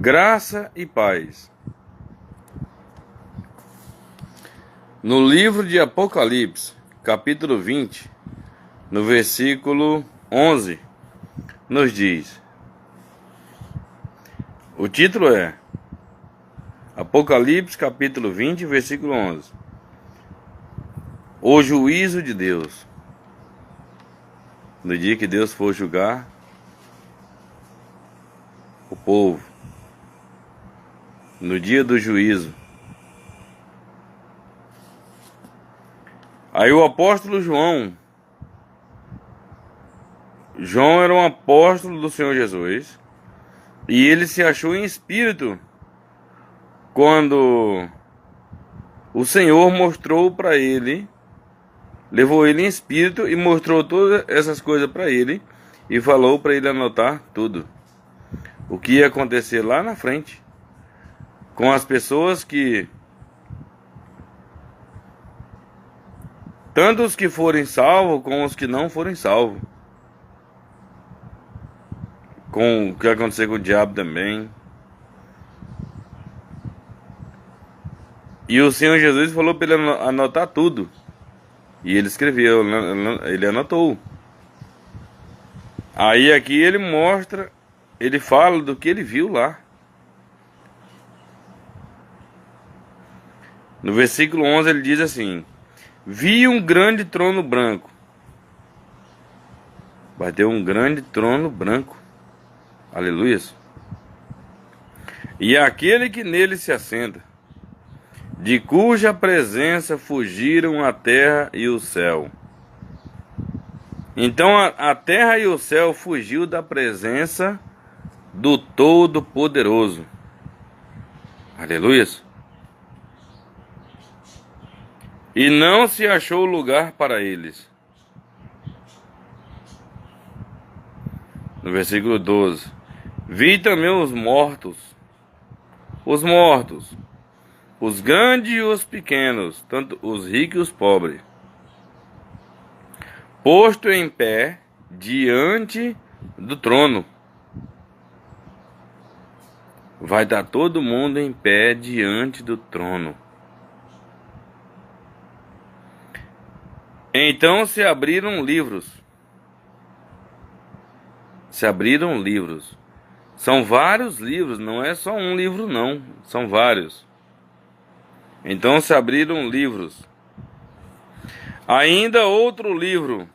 Graça e paz. No livro de Apocalipse, capítulo 20, no versículo 11, nos diz: o título é Apocalipse, capítulo 20, versículo 11. O juízo de Deus. No dia que Deus for julgar o povo, no dia do juízo. Aí o apóstolo João era um apóstolo do Senhor Jesus, e ele se achou em espírito quando o Senhor mostrou para ele, levou ele em espírito e mostrou todas essas coisas para ele e falou para ele anotar tudo o que ia acontecer lá na frente com as pessoas que, tanto os que forem salvos como os que não forem salvos, com o que ia acontecer com o diabo também. E o Senhor Jesus falou para ele anotar tudo, e ele escreveu, ele anotou. Aí aqui ele mostra, ele fala do que ele viu lá. No versículo 11 ele diz assim: vi um grande trono branco. Vai ter um grande trono branco. Aleluia. E aquele que nele se assenta, de cuja presença fugiram a terra e o céu. Então a terra e o céu fugiu da presença do Todo-Poderoso. Aleluia. E não se achou lugar para eles. No versículo 12: vi também os mortos, os grandes e os pequenos, tanto os ricos e os pobres, posto em pé diante do trono. Vai dar todo mundo em pé diante do trono. Então se abriram livros. São vários livros, não é só um livro não, são vários. Então se abriram livros. Ainda outro livro,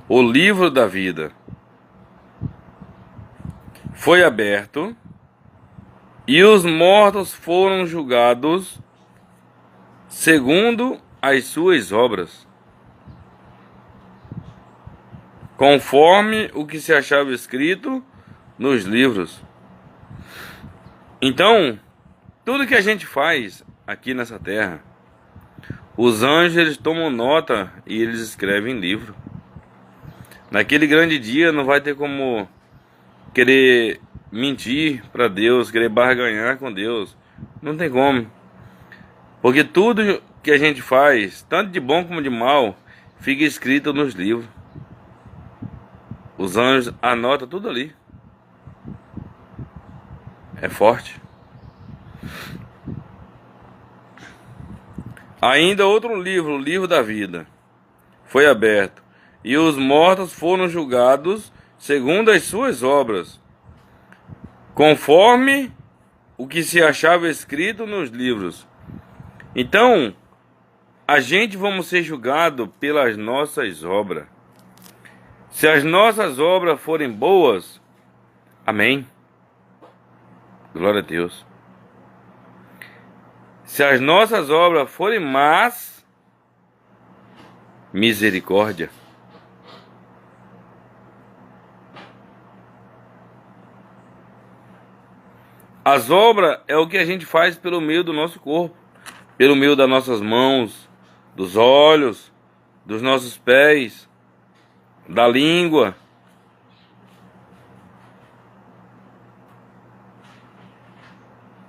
o livro da vida, foi aberto, e os mortos foram julgados segundo as suas obras, conforme o que se achava escrito nos livros. Então, tudo que a gente faz aqui nessa terra, os anjos eles tomam nota e eles escrevem livro. Naquele grande dia não vai ter como querer mentir para Deus, querer barganhar com Deus. Não tem como. Porque tudo que a gente faz, tanto de bom como de mal, fica escrito nos livros. Os anjos anotam tudo ali. É forte. Ainda outro livro, o livro da vida, foi aberto, e os mortos foram julgados segundo as suas obras, conforme o que se achava escrito nos livros. Então, a gente vamos ser julgados pelas nossas obras. Se as nossas obras forem boas, amém. Glória a Deus. Se as nossas obras forem más, misericórdia. As obras é o que a gente faz pelo meio do nosso corpo, pelo meio das nossas mãos, dos olhos, dos nossos pés, da língua.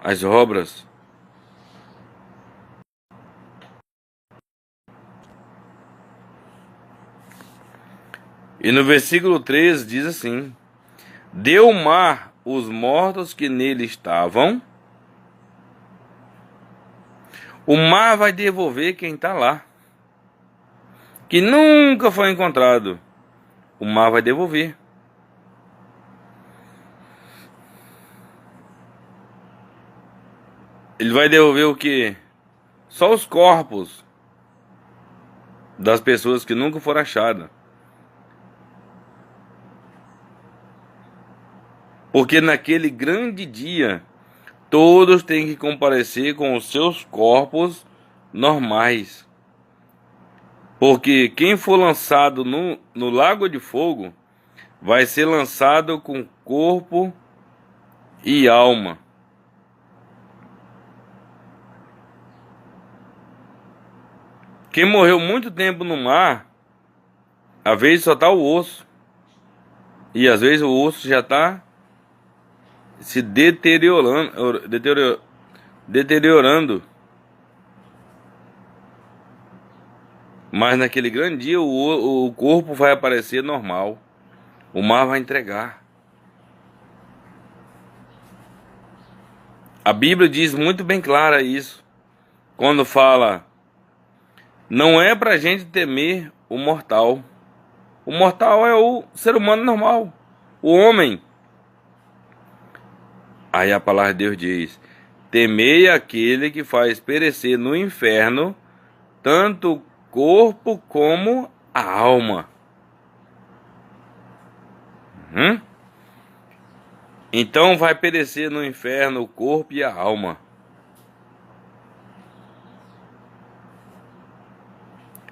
As obras. E no versículo 13 diz assim: deu o mar os mortos que nele estavam, o mar vai devolver quem está lá, que nunca foi encontrado. O mar vai devolver. Ele vai devolver o quê? Só os corpos das pessoas que nunca foram achadas. Porque naquele grande dia, todos têm que comparecer com os seus corpos normais. Porque quem for lançado no lago de fogo, vai ser lançado com corpo e alma. Quem morreu muito tempo no mar, às vezes só está o osso. E às vezes o osso já está se deteriorando. Mas naquele grande dia o corpo vai aparecer normal. O mar vai entregar. A Bíblia diz muito bem clara isso. Quando fala, não é pra gente temer o mortal. O mortal é o ser humano normal, o homem. Aí a palavra de Deus diz, temei aquele que faz perecer no inferno tanto o corpo como a alma. Então vai perecer no inferno o corpo e a alma.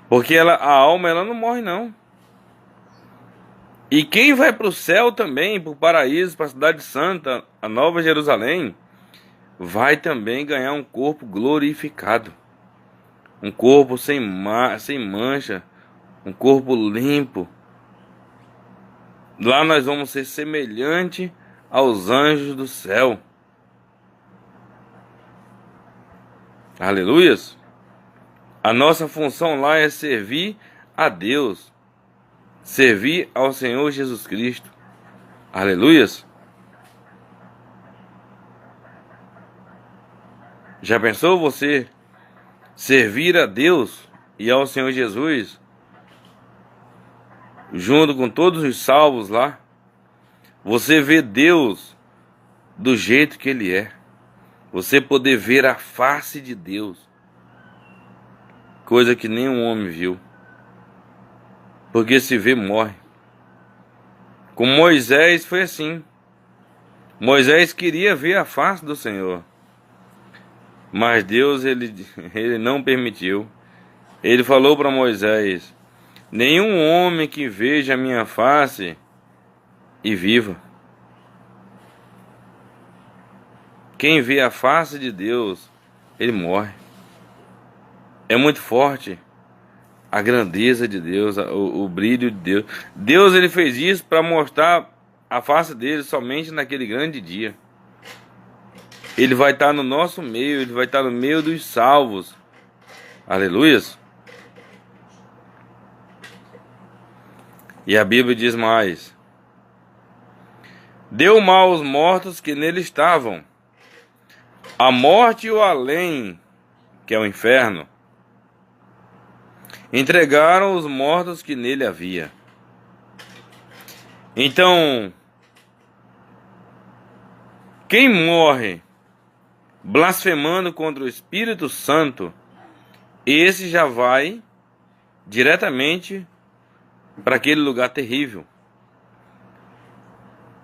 Porque a alma ela não morre não. E quem vai para o céu também, para o paraíso, para a cidade santa, a Nova Jerusalém, vai também ganhar um corpo glorificado. Um corpo sem mancha, um corpo limpo. Lá nós vamos ser semelhante aos anjos do céu. Aleluias! A nossa função lá é servir a Deus, servir ao Senhor Jesus Cristo. Aleluias! Já pensou você servir a Deus e ao Senhor Jesus, junto com todos os salvos lá? Você vê Deus do jeito que Ele é. Você poder ver a face de Deus. Coisa que nenhum homem viu. Porque se vê, morre. Com Moisés foi assim. Moisés queria ver a face do Senhor. Mas Deus, ele não permitiu. Ele falou para Moisés, nenhum homem que veja a minha face e viva. Quem vê a face de Deus, ele morre. É muito forte a grandeza de Deus, o brilho de Deus. Deus ele fez isso para mostrar a face dele somente naquele grande dia. Ele vai estar no nosso meio, ele vai estar no meio dos salvos. Aleluias. E a Bíblia diz mais: deu mal aos mortos que nele estavam. A morte e o além, que é o inferno, entregaram os mortos que nele havia. Então, quem morre blasfemando contra o Espírito Santo, esse já vai diretamente para aquele lugar terrível.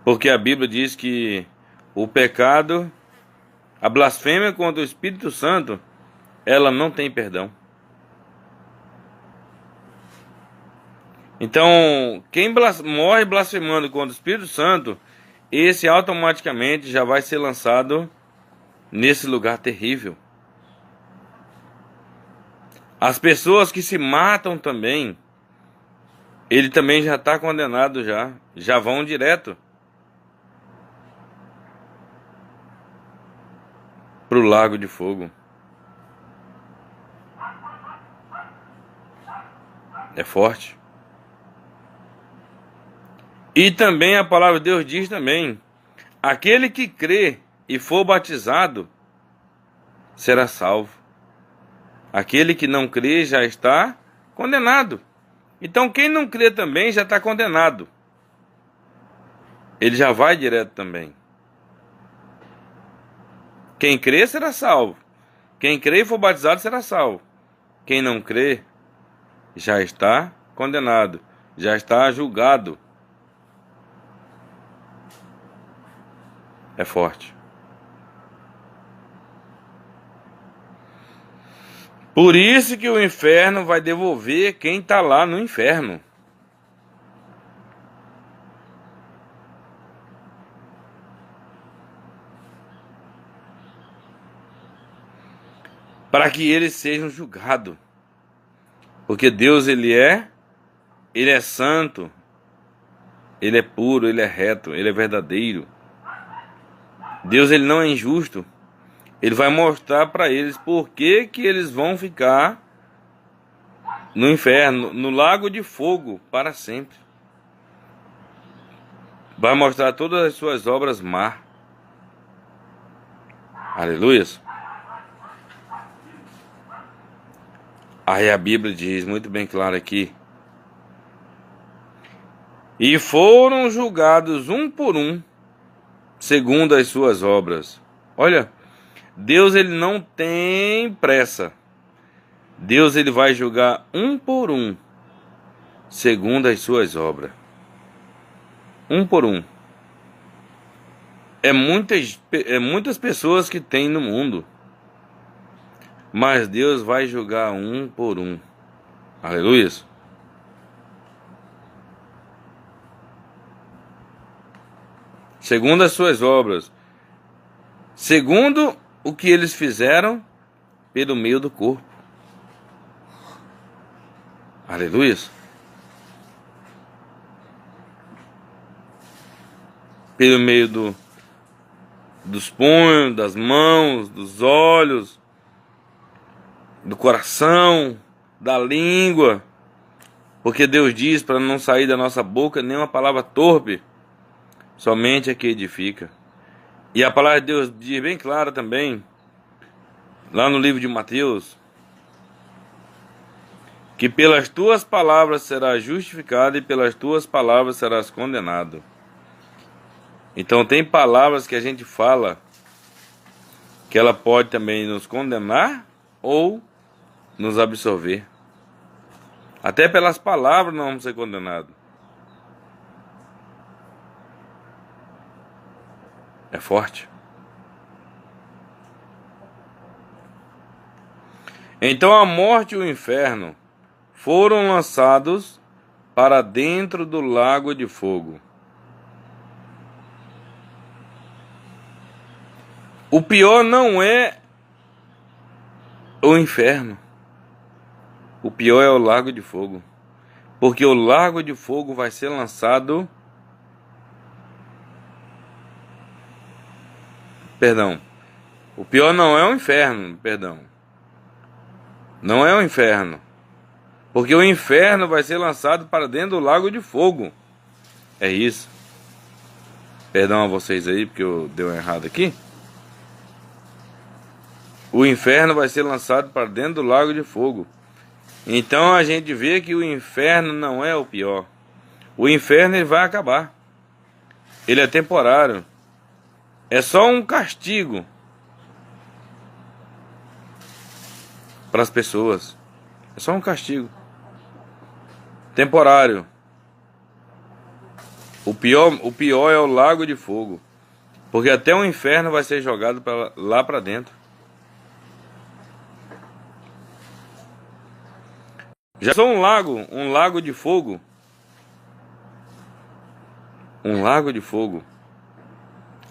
Porque a Bíblia diz que o pecado, a blasfêmia contra o Espírito Santo, ela não tem perdão. Então, quem morre blasfemando contra o Espírito Santo, esse automaticamente já vai ser lançado nesse lugar terrível. As pessoas que se matam também, ele também já está condenado já vão direto para o lago de fogo. É forte. E também a palavra de Deus diz também, Aquele que crê e for batizado será salvo. Aquele que não crê já está condenado. Então quem não crê também já está condenado. Ele já vai direto também. Quem crê será salvo. Quem crê e for batizado será salvo. Quem não crê já está condenado, já está julgado. É forte. Por isso que o inferno vai devolver quem está lá no inferno. Para que eles sejam julgados. Porque Deus, Ele é santo, Ele é puro, Ele é reto, Ele é verdadeiro. Deus, Ele não é injusto. Ele vai mostrar para eles por que eles vão ficar no inferno, no lago de fogo, para sempre. Vai mostrar todas as suas obras má. Aleluia. Aí a Bíblia diz muito bem claro aqui: e foram julgados um por um, segundo as suas obras. Olha, Deus, ele não tem pressa. Deus, ele vai julgar um por um, segundo as suas obras. Um por um. É muitas pessoas que tem no mundo. Mas Deus vai julgar um por um. Aleluia. Segundo as suas obras. Segundo o que eles fizeram pelo meio do corpo. Aleluia. Pelo meio dos punhos, das mãos, dos olhos, do coração, da língua. Porque Deus diz para não sair da nossa boca nenhuma palavra torpe, somente a que edifica. E a palavra de Deus diz bem clara também, lá no livro de Mateus, que pelas tuas palavras serás justificado e pelas tuas palavras serás condenado. Então tem palavras que a gente fala que ela pode também nos condenar ou nos absorver. Até pelas palavras nós vamos ser condenados. É forte. Então a morte e o inferno foram lançados para dentro do lago de fogo. O pior não é o inferno. O pior é o lago de fogo. Porque o lago de fogo vai ser lançado... Perdão. O pior não é o inferno, perdão. Não é o inferno. Porque o inferno vai ser lançado para dentro do lago de fogo. É isso. Perdão a vocês aí, porque eu dei um errado aqui. O inferno vai ser lançado para dentro do lago de fogo. Então a gente vê que o inferno não é o pior. O inferno, ele vai acabar. Ele é temporário. É só um castigo para as pessoas. É só um castigo temporário. O pior é o lago de fogo. Porque até o inferno vai ser jogado lá para dentro. Já só um lago de fogo. Um lago de fogo.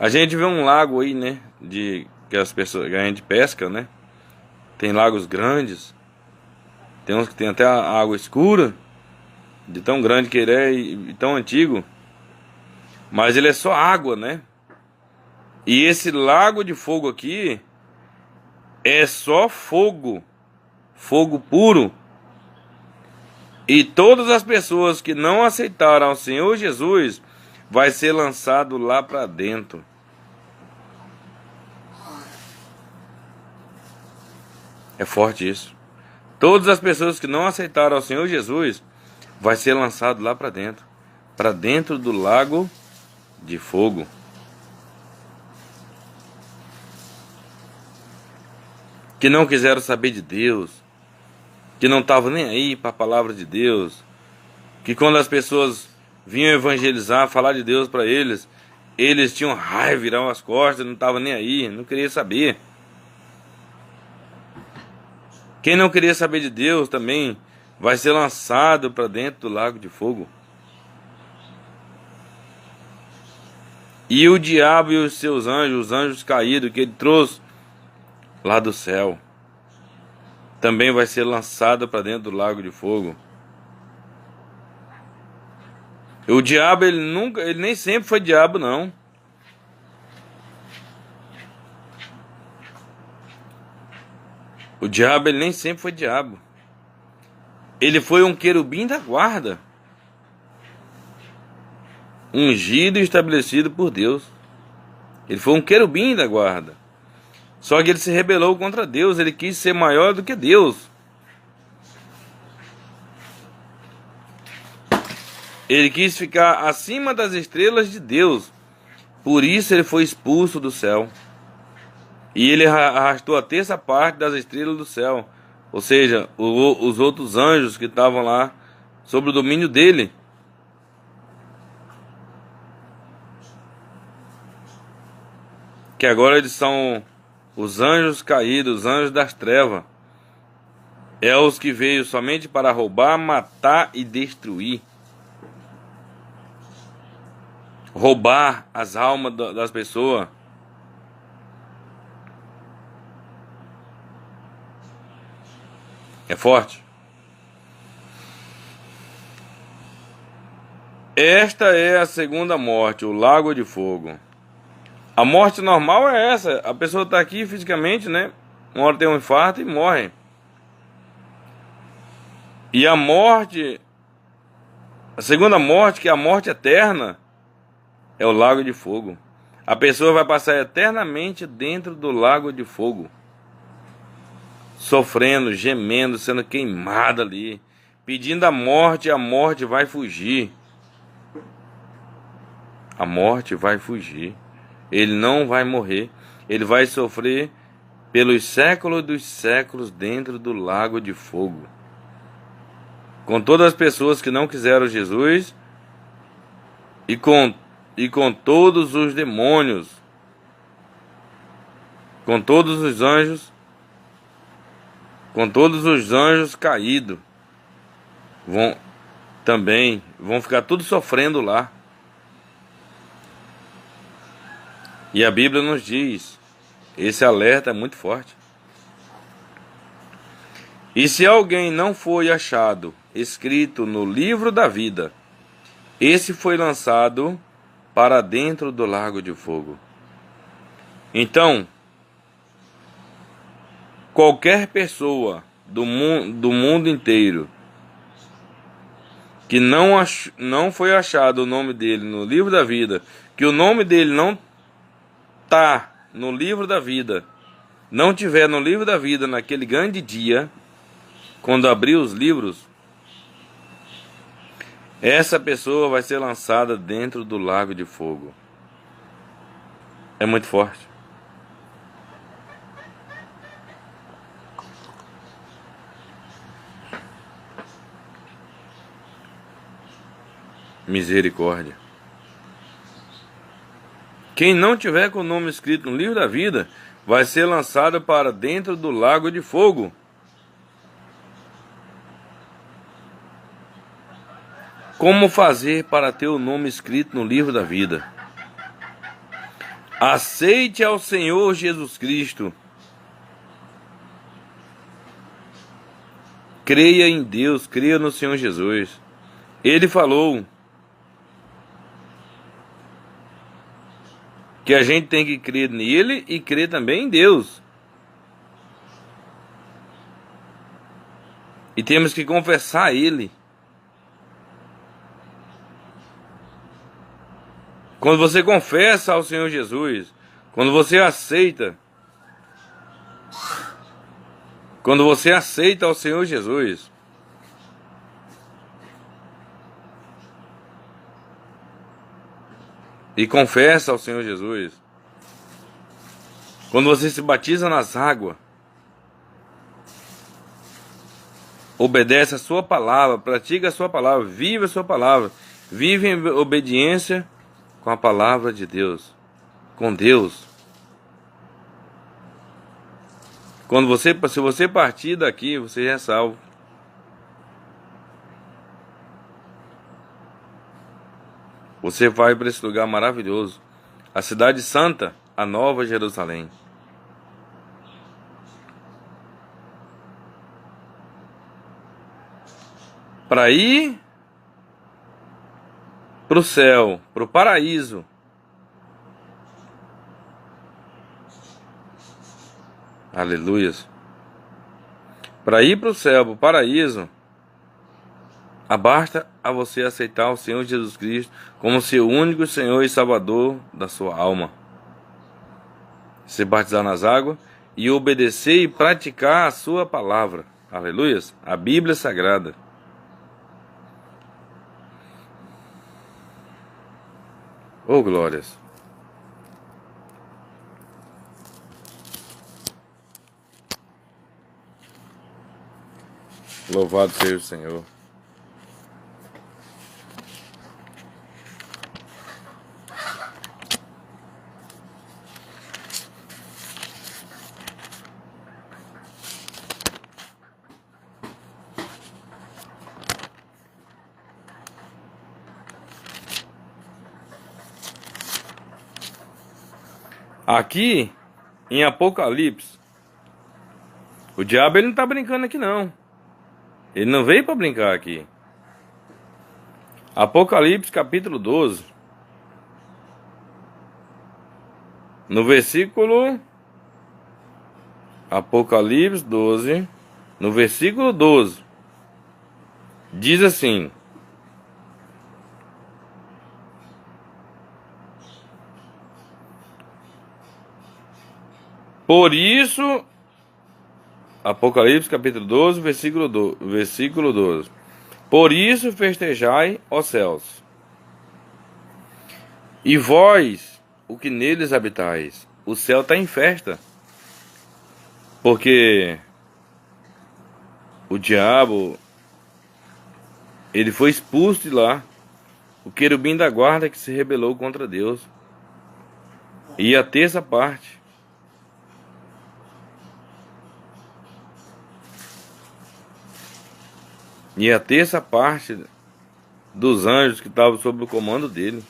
A gente vê um lago aí, né? Que as pessoas, que a gente pesca, né? Tem lagos grandes. Tem uns que tem até a água escura. De tão grande que ele é e tão antigo. Mas ele é só água, né? E esse lago de fogo aqui é só fogo. Fogo puro. E todas as pessoas que não aceitaram ao Senhor Jesus vai ser lançado lá para dentro. É forte isso. Todas as pessoas que não aceitaram ao Senhor Jesus vai ser lançado lá para dentro do lago de fogo. Que não quiseram saber de Deus, que não estavam nem aí para a palavra de Deus, que quando as pessoas vinham evangelizar, falar de Deus para eles, eles tinham raiva, viravam as costas, não estavam nem aí, não queria saber. Quem não queria saber de Deus também vai ser lançado para dentro do lago de fogo. E o diabo e os seus anjos, os anjos caídos que ele trouxe lá do céu, também vai ser lançado para dentro do lago de fogo. O diabo, ele nem sempre foi diabo, não. O diabo, ele nem sempre foi diabo. Ele foi um querubim da guarda, ungido e estabelecido por Deus. Ele foi um querubim da guarda. Só que ele se rebelou contra Deus. Ele quis ser maior do que Deus. Ele quis ficar acima das estrelas de Deus. Por isso ele foi expulso do céu. E ele arrastou a terça parte das estrelas do céu. Ou seja, os outros anjos que estavam lá sob o domínio dele. Que agora eles são os anjos caídos, os anjos das trevas. É os que veio somente para roubar, matar e destruir. Roubar as almas das pessoas. É forte. Esta é a segunda morte, o lago de fogo. A morte normal é essa. A pessoa está aqui fisicamente, né? Uma hora tem um infarto e morre. E a morte, a segunda morte, que é a morte eterna, é o lago de fogo. A pessoa vai passar eternamente dentro do lago de fogo, sofrendo, gemendo, sendo queimada ali, pedindo a morte vai fugir. A morte vai fugir. Ele não vai morrer. Ele vai sofrer pelos séculos dos séculos dentro do lago de fogo. Com todas as pessoas que não quiseram Jesus e com todos os demônios, com todos os anjos, caídos, vão ficar tudo sofrendo lá. E a Bíblia nos diz, esse alerta é muito forte. E se alguém não foi achado escrito no livro da vida, esse foi lançado para dentro do lago de fogo. Então, qualquer pessoa do mundo inteiro que não foi achado o nome dele no livro da vida, que o nome dele não está no livro da vida, não tiver no livro da vida naquele grande dia, quando abrir os livros, essa pessoa vai ser lançada dentro do lago de fogo. É muito forte. Misericórdia. Quem não tiver com o nome escrito no livro da vida vai ser lançado para dentro do lago de fogo. Como fazer para ter o nome escrito no livro da vida? Aceite ao Senhor Jesus Cristo. Creia em Deus, creia no Senhor Jesus. Ele falou que a gente tem que crer nele e crer também em Deus. E temos que confessar a ele. Quando você confessa ao Senhor Jesus, quando você aceita Quando você aceita o Senhor Jesus, e confessa ao Senhor Jesus, quando você se batiza nas águas, obedece a sua palavra, pratica a sua palavra, vive a sua palavra, vive em obediência com a palavra de Deus, com Deus. Se você partir daqui, você já é salvo. Você vai para esse lugar maravilhoso, a cidade santa, a Nova Jerusalém. Para ir para o céu, para o paraíso. Aleluias. Para ir para o céu, para o paraíso, basta a você aceitar o Senhor Jesus Cristo como seu único Senhor e Salvador da sua alma. Se batizar nas águas e obedecer e praticar a sua palavra. Aleluias. A Bíblia Sagrada. Oh, glórias. Louvado seja o Senhor. Aqui, em Apocalipse, o diabo ele não está brincando aqui não. Ele não veio para brincar aqui. Apocalipse capítulo 12. No versículo... Apocalipse 12. No versículo 12. Diz assim: por isso, Apocalipse capítulo 12, versículo 12. Por isso festejai, ó céus, e vós, o que neles habitais. O céu está em festa, porque o diabo, ele foi expulso de lá. O querubim da guarda que se rebelou contra Deus. E a terça parte dos anjos que estavam sob o comando dele,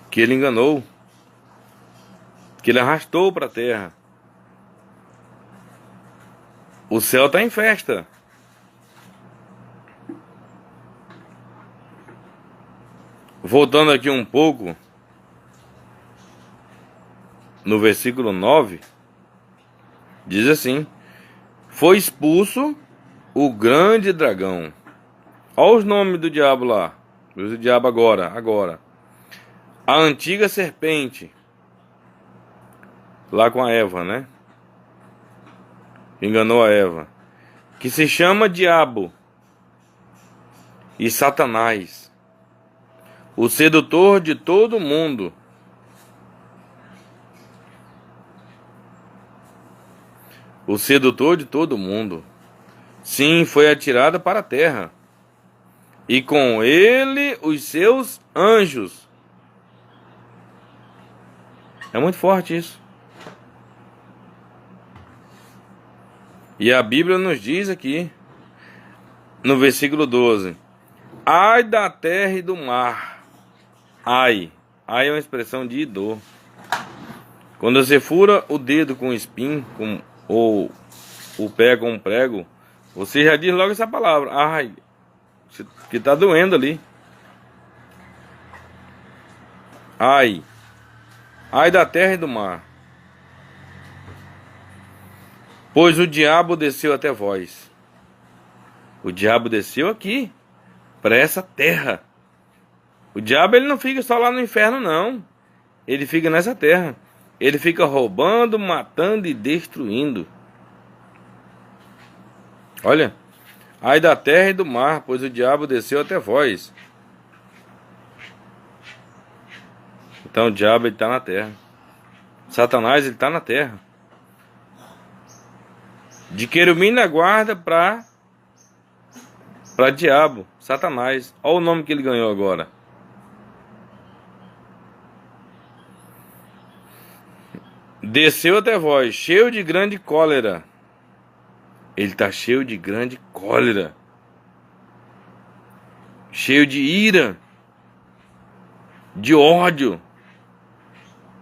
que ele enganou, que ele arrastou para a terra. O céu está em festa. Voltando aqui um pouco, no versículo 9, diz assim: foi expulso o grande dragão. Olha os nomes do diabo lá. O diabo agora. A antiga serpente. Lá com a Eva, né? Enganou a Eva. Que se chama Diabo e Satanás, o sedutor de todo mundo. O sedutor de todo mundo. Sim, foi atirado para a terra. E com ele os seus anjos. É muito forte isso. E a Bíblia nos diz aqui, no versículo 12: ai da terra e do mar. Ai é uma expressão de dor. Quando você fura o dedo com um espinho, ou o pé com um prego, você já diz logo essa palavra: ai, que está doendo ali. Ai da terra e do mar. Pois o diabo desceu até vós. O diabo desceu aqui, para essa terra. O diabo ele não fica só lá no inferno não. Ele fica nessa terra. Ele fica roubando, matando e destruindo. Olha, ai da terra e do mar, pois o diabo desceu até vós. Então o diabo está na terra. Satanás ele está na terra. De querubim na guarda para diabo, Satanás. Olha o nome que ele ganhou agora. Desceu até vós, cheio de grande cólera. Ele está cheio de grande cólera. Cheio de ira. De ódio.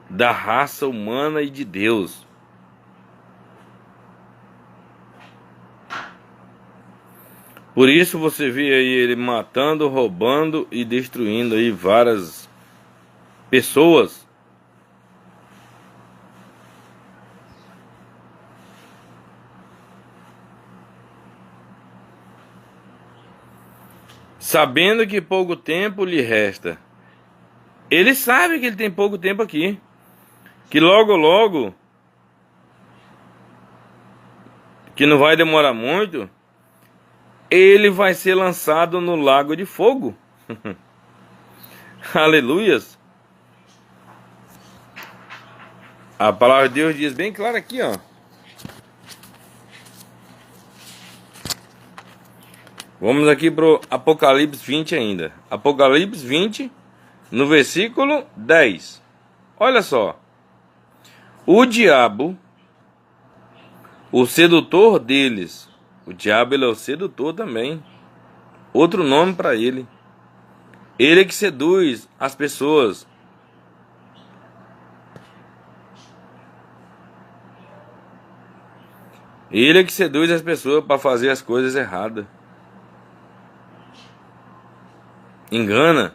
Da raça humana e de Deus. Por isso você vê aí ele matando, roubando e destruindo aí várias pessoas. Sabendo que pouco tempo lhe resta. Ele sabe que ele tem pouco tempo aqui. Que logo, que não vai demorar muito, ele vai ser lançado no lago de fogo. Aleluias. A palavra de Deus diz bem claro aqui, ó. Vamos aqui pro Apocalipse 20 ainda. Apocalipse 20, no versículo 10. Olha só. O diabo, o sedutor deles. O diabo ele é o sedutor também. Outro nome para ele. Ele é que seduz as pessoas. Ele é que seduz as pessoas para fazer as coisas erradas. Engana.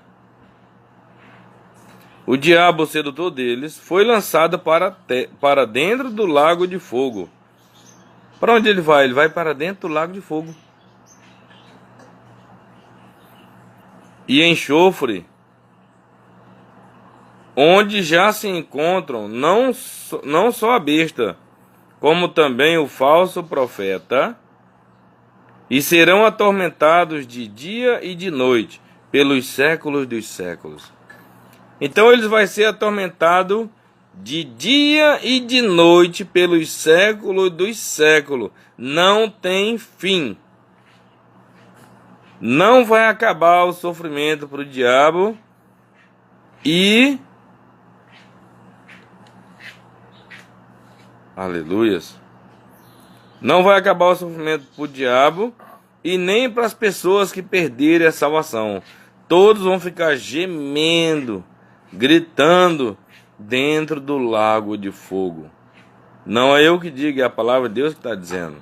O diabo, o sedutor deles, foi lançado para dentro do lago de fogo. Para onde ele vai? Ele vai para dentro do lago de fogo. E enxofre, onde já se encontram não só a besta, como também o falso profeta, e serão atormentados de dia e de noite, pelos séculos dos séculos. Então eles vão ser atormentados de dia e de noite pelos séculos dos séculos. Não tem fim. Não vai acabar o sofrimento para o diabo. E... aleluias. Não vai acabar o sofrimento para o diabo e nem para as pessoas que perderem a salvação. Todos vão ficar gemendo, gritando dentro do lago de fogo. Não é eu que digo, é a palavra de Deus que está dizendo.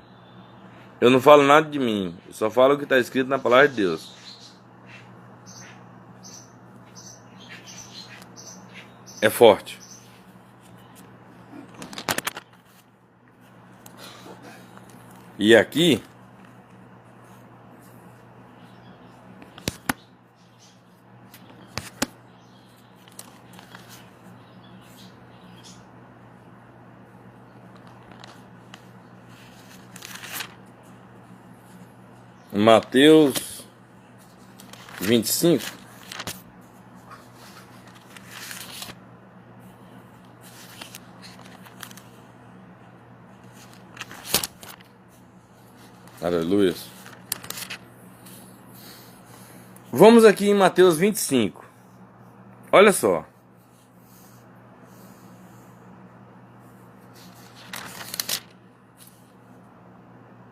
Eu não falo nada de mim, eu só falo o que está escrito na palavra de Deus. É forte. E aqui Mateus 25. Aleluia. Vamos aqui em Mateus 25. Olha só.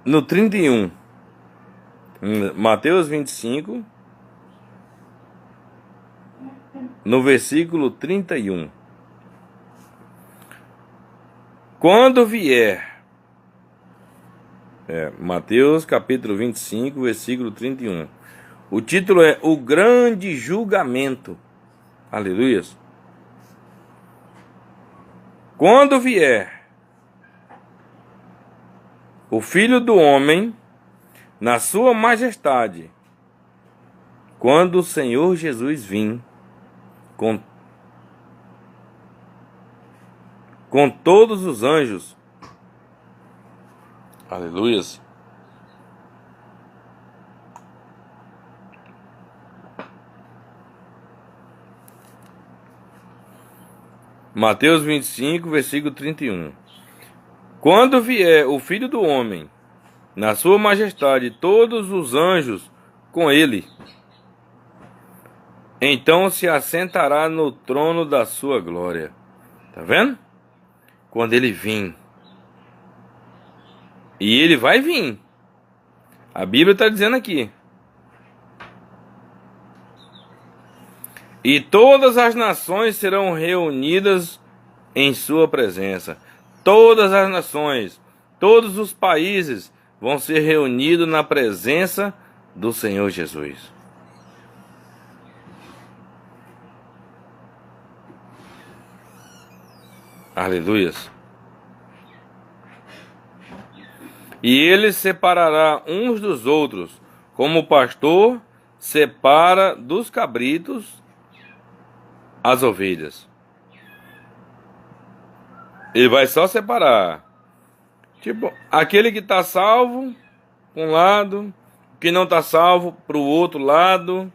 No 31. Mateus 25. No versículo 31. Quando vier... Mateus capítulo 25, versículo 31. O título é O Grande Julgamento. Aleluia. Quando vier o Filho do Homem na sua majestade, quando o Senhor Jesus vir com todos os anjos. Aleluias. Mateus 25, versículo 31. Quando vier o Filho do Homem, na sua majestade, todos os anjos com ele, então se assentará no trono da sua glória. Tá vendo? Quando ele vir. E ele vai vir. A Bíblia está dizendo aqui. E todas as nações serão reunidas em sua presença. Todas as nações, todos os países vão ser reunidos na presença do Senhor Jesus. Aleluias. E ele separará uns dos outros, como o pastor separa dos cabritos as ovelhas. Ele vai só separar. Tipo, aquele que está salvo, para um lado, que não está salvo, para o outro lado.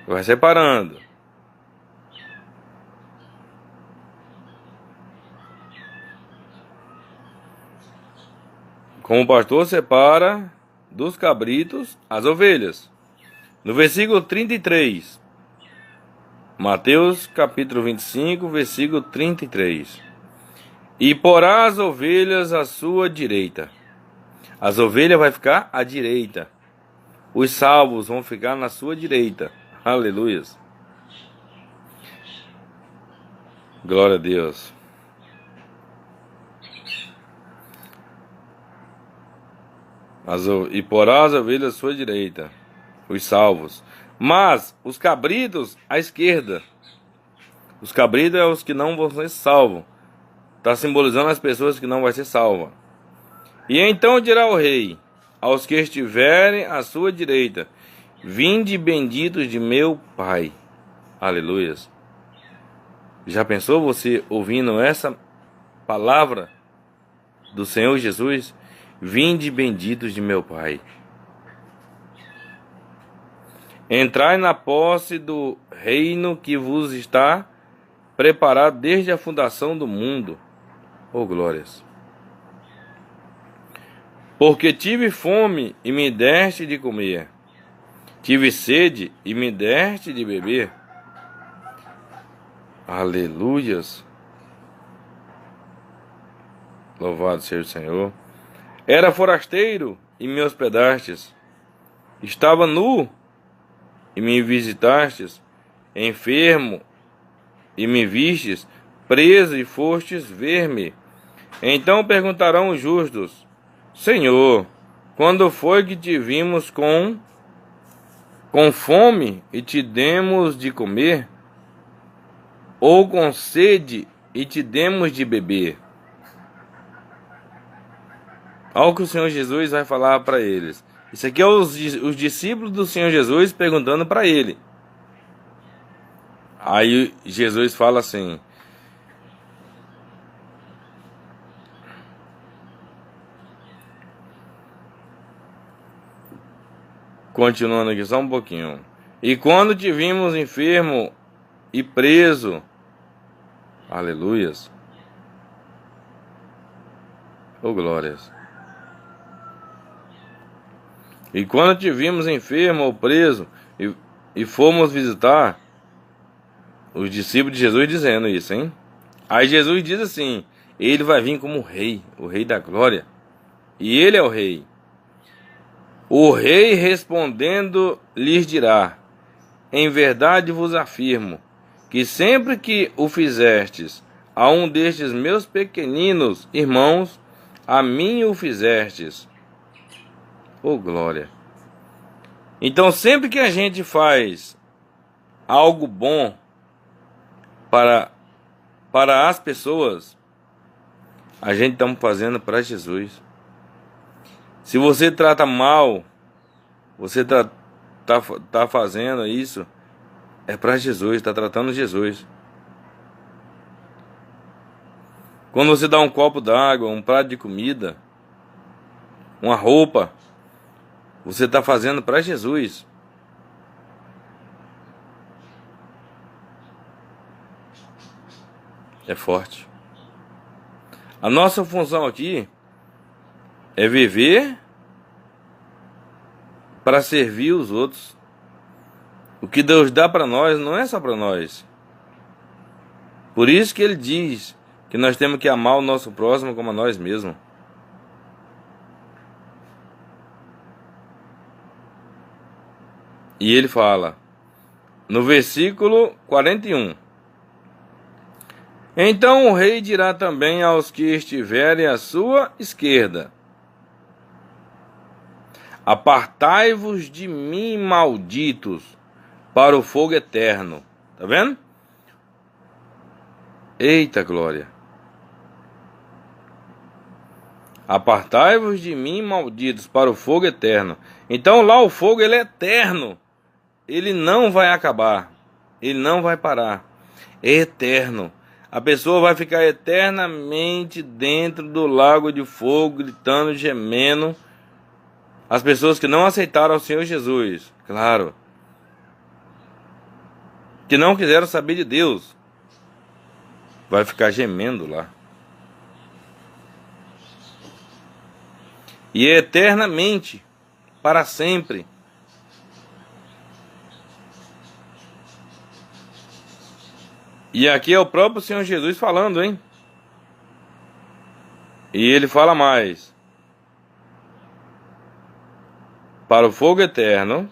Vai separando. Como o pastor separa dos cabritos as ovelhas. No versículo 33. Mateus capítulo 25, versículo 33. E porá as ovelhas à sua direita. As ovelhas vai ficar à direita. Os salvos vão ficar na sua direita. Aleluias. Glória a Deus. E porá as ovelhas à sua direita. Os salvos. Mas os cabritos à esquerda. Os cabritos é os que não vão ser salvos. Está simbolizando as pessoas que não vão ser salvas. E então dirá o rei aos que estiverem à sua direita: vinde benditos de meu Pai. Aleluias. Já pensou você ouvindo essa palavra do Senhor Jesus? Vinde benditos de meu Pai. Entrai na posse do reino que vos está preparado desde a fundação do mundo. Oh, glórias! Porque tive fome e me deste de comer. Tive sede e me deste de beber. Aleluias! Louvado seja o Senhor. Era forasteiro e me hospedastes. Estava nu e me visitastes. Enfermo e me vistes. Preso e fostes ver-me. Então perguntarão os justos: Senhor, quando foi que te vimos com fome e te demos de comer? Ou com sede e te demos de beber? Olha o que o Senhor Jesus vai falar para eles. Isso aqui é os discípulos do Senhor Jesus perguntando para ele. Aí Jesus fala assim: continuando aqui só um pouquinho. E quando te vimos enfermo e preso, aleluias, oh glórias. E quando te vimos enfermo ou preso e fomos visitar, os discípulos de Jesus dizendo isso, hein? Aí Jesus diz assim: ele vai vir como rei, o rei da glória. E ele é o rei. O rei respondendo lhes dirá: em verdade vos afirmo, que sempre que o fizestes a um destes meus pequeninos irmãos, a mim o fizestes. Oh glória! Então sempre que a gente faz algo bom para as pessoas, a gente está fazendo para Jesus. Se você trata mal, você tá fazendo isso, é para Jesus, está tratando Jesus. Quando você dá um copo d'água, um prato de comida, uma roupa, você está fazendo para Jesus. É forte. A nossa função aqui é viver para servir os outros. O que Deus dá para nós não é só para nós. Por isso que Ele diz que nós temos que amar o nosso próximo como a nós mesmos. E Ele fala, no versículo 41, então o rei dirá também aos que estiverem à sua esquerda, apartai-vos de mim, malditos, para o fogo eterno. Tá vendo? Eita glória! Apartai-vos de mim, malditos, para o fogo eterno. Então lá o fogo ele é eterno. Ele não vai acabar. Ele não vai parar. É eterno. A pessoa vai ficar eternamente dentro do lago de fogo, gritando, gemendo. As pessoas que não aceitaram o Senhor Jesus, claro, que não quiseram saber de Deus, vai ficar gemendo lá. E é eternamente, para sempre. E aqui é o próprio Senhor Jesus falando, hein? E ele fala mais. Para o fogo eterno,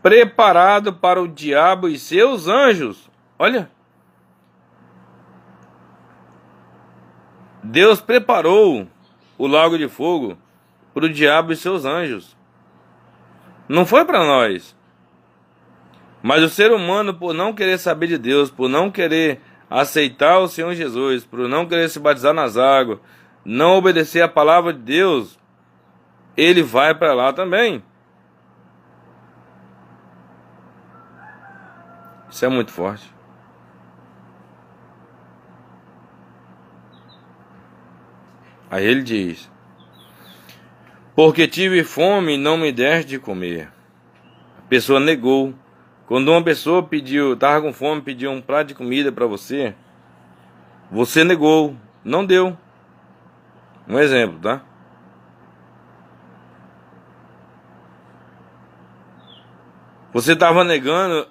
preparado para o diabo e seus anjos. Olha. Deus preparou o lago de fogo para o diabo e seus anjos. Não foi para nós. Mas o ser humano, por não querer saber de Deus, por não querer aceitar o Senhor Jesus, por não querer se batizar nas águas, não obedecer a palavra de Deus, ele vai para lá também. Isso é muito forte. Aí ele diz, porque tive fome e não me deste de comer. A pessoa negou. Quando uma pessoa estava com fome, pediu um prato de comida para você, você negou, não deu. Um exemplo, tá? Você estava negando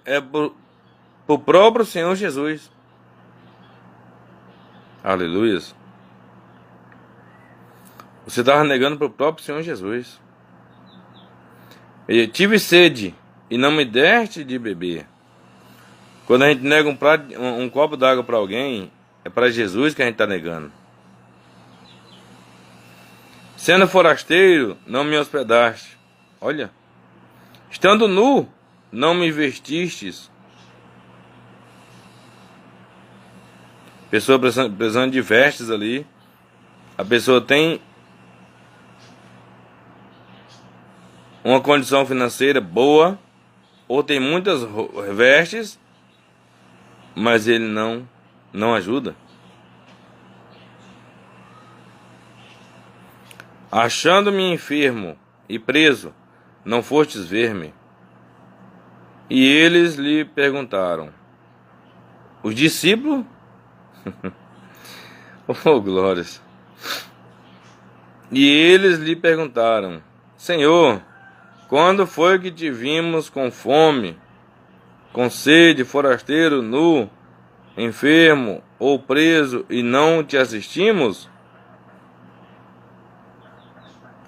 pro próprio Senhor Jesus. Aleluia. Você estava negando pro próprio Senhor Jesus. Eu tive sede e não me deste de beber. Quando a gente nega um copo d'água para alguém, é para Jesus que a gente está negando. Sendo forasteiro, não me hospedaste. Olha. Estando nu, não me vestistes. Pessoa precisando de vestes ali. A pessoa tem uma condição financeira boa, ou tem muitas vestes, mas ele não ajuda. Achando-me enfermo e preso, não fostes ver-me. E eles lhe perguntaram, os discípulos? Oh, glórias! E eles lhe perguntaram, Senhor, quando foi que te vimos com fome, com sede, forasteiro, nu, enfermo ou preso e não te assistimos?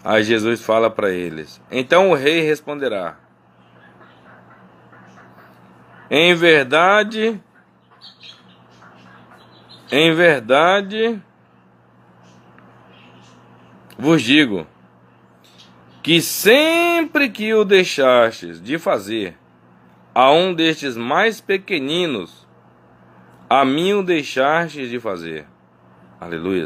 Aí Jesus fala para eles, então o rei responderá, em verdade, vos digo, que sempre que o deixastes de fazer a um destes mais pequeninos, a mim o deixastes de fazer. Aleluia.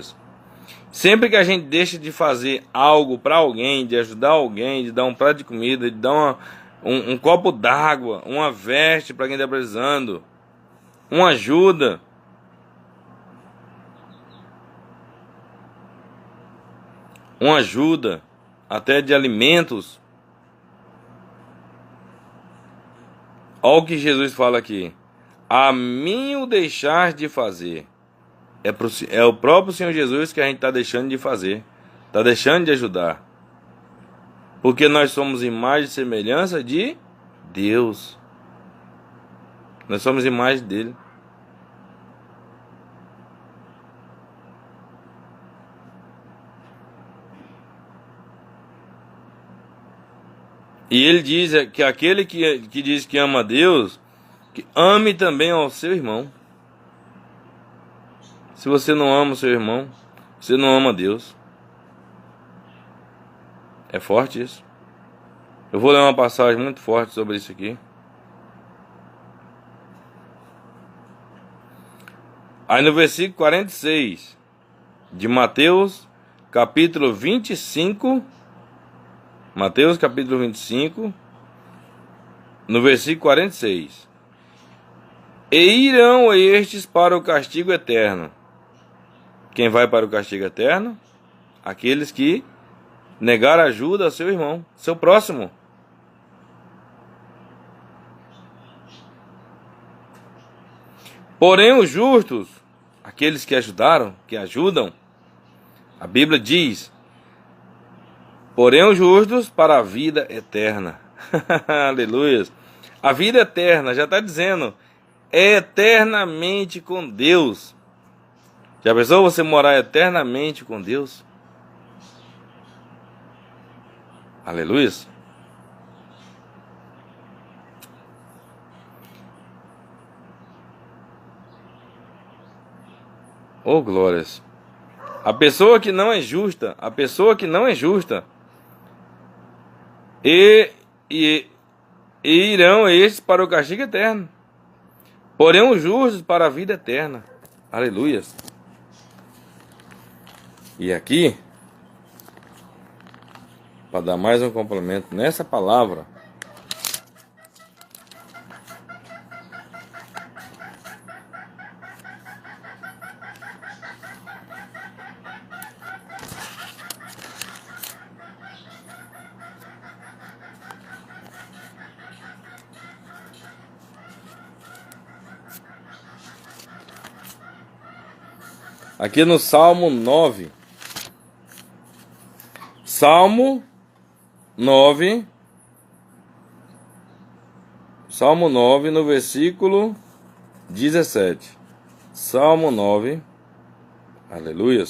Sempre que a gente deixa de fazer algo para alguém, de ajudar alguém, de dar um prato de comida, de dar um copo d'água, uma veste para quem está precisando, uma ajuda, uma ajuda, até de alimentos. Olha o que Jesus fala aqui: a mim o deixar de fazer. É o próprio Senhor Jesus que a gente está deixando de fazer, está deixando de ajudar, porque nós somos imagem e semelhança de Deus. Nós somos imagem dele. E ele diz que aquele que diz que ama a Deus, que ame também ao seu irmão. Se você não ama o seu irmão, você não ama Deus. É forte isso. Eu vou ler uma passagem muito forte sobre isso aqui. Aí no versículo 46 de Mateus, capítulo 25, Mateus capítulo 25, no versículo 46. E irão estes para o castigo eterno. Quem vai para o castigo eterno? Aqueles que negaram ajuda ao seu irmão, seu próximo. Porém os justos, aqueles que ajudaram, que ajudam, a Bíblia diz: porém os justos para a vida eterna. Aleluia. A vida eterna, já está dizendo, é eternamente com Deus. Já pensou você morar eternamente com Deus? Aleluia. Oh, glórias. A pessoa que não é justa, e irão estes para o castigo eterno. Porém os justos para a vida eterna. Aleluia. E aqui, para dar mais um complemento nessa palavra, aqui no Salmo 9. Salmo 9, no versículo 17. Salmo 9, aleluia.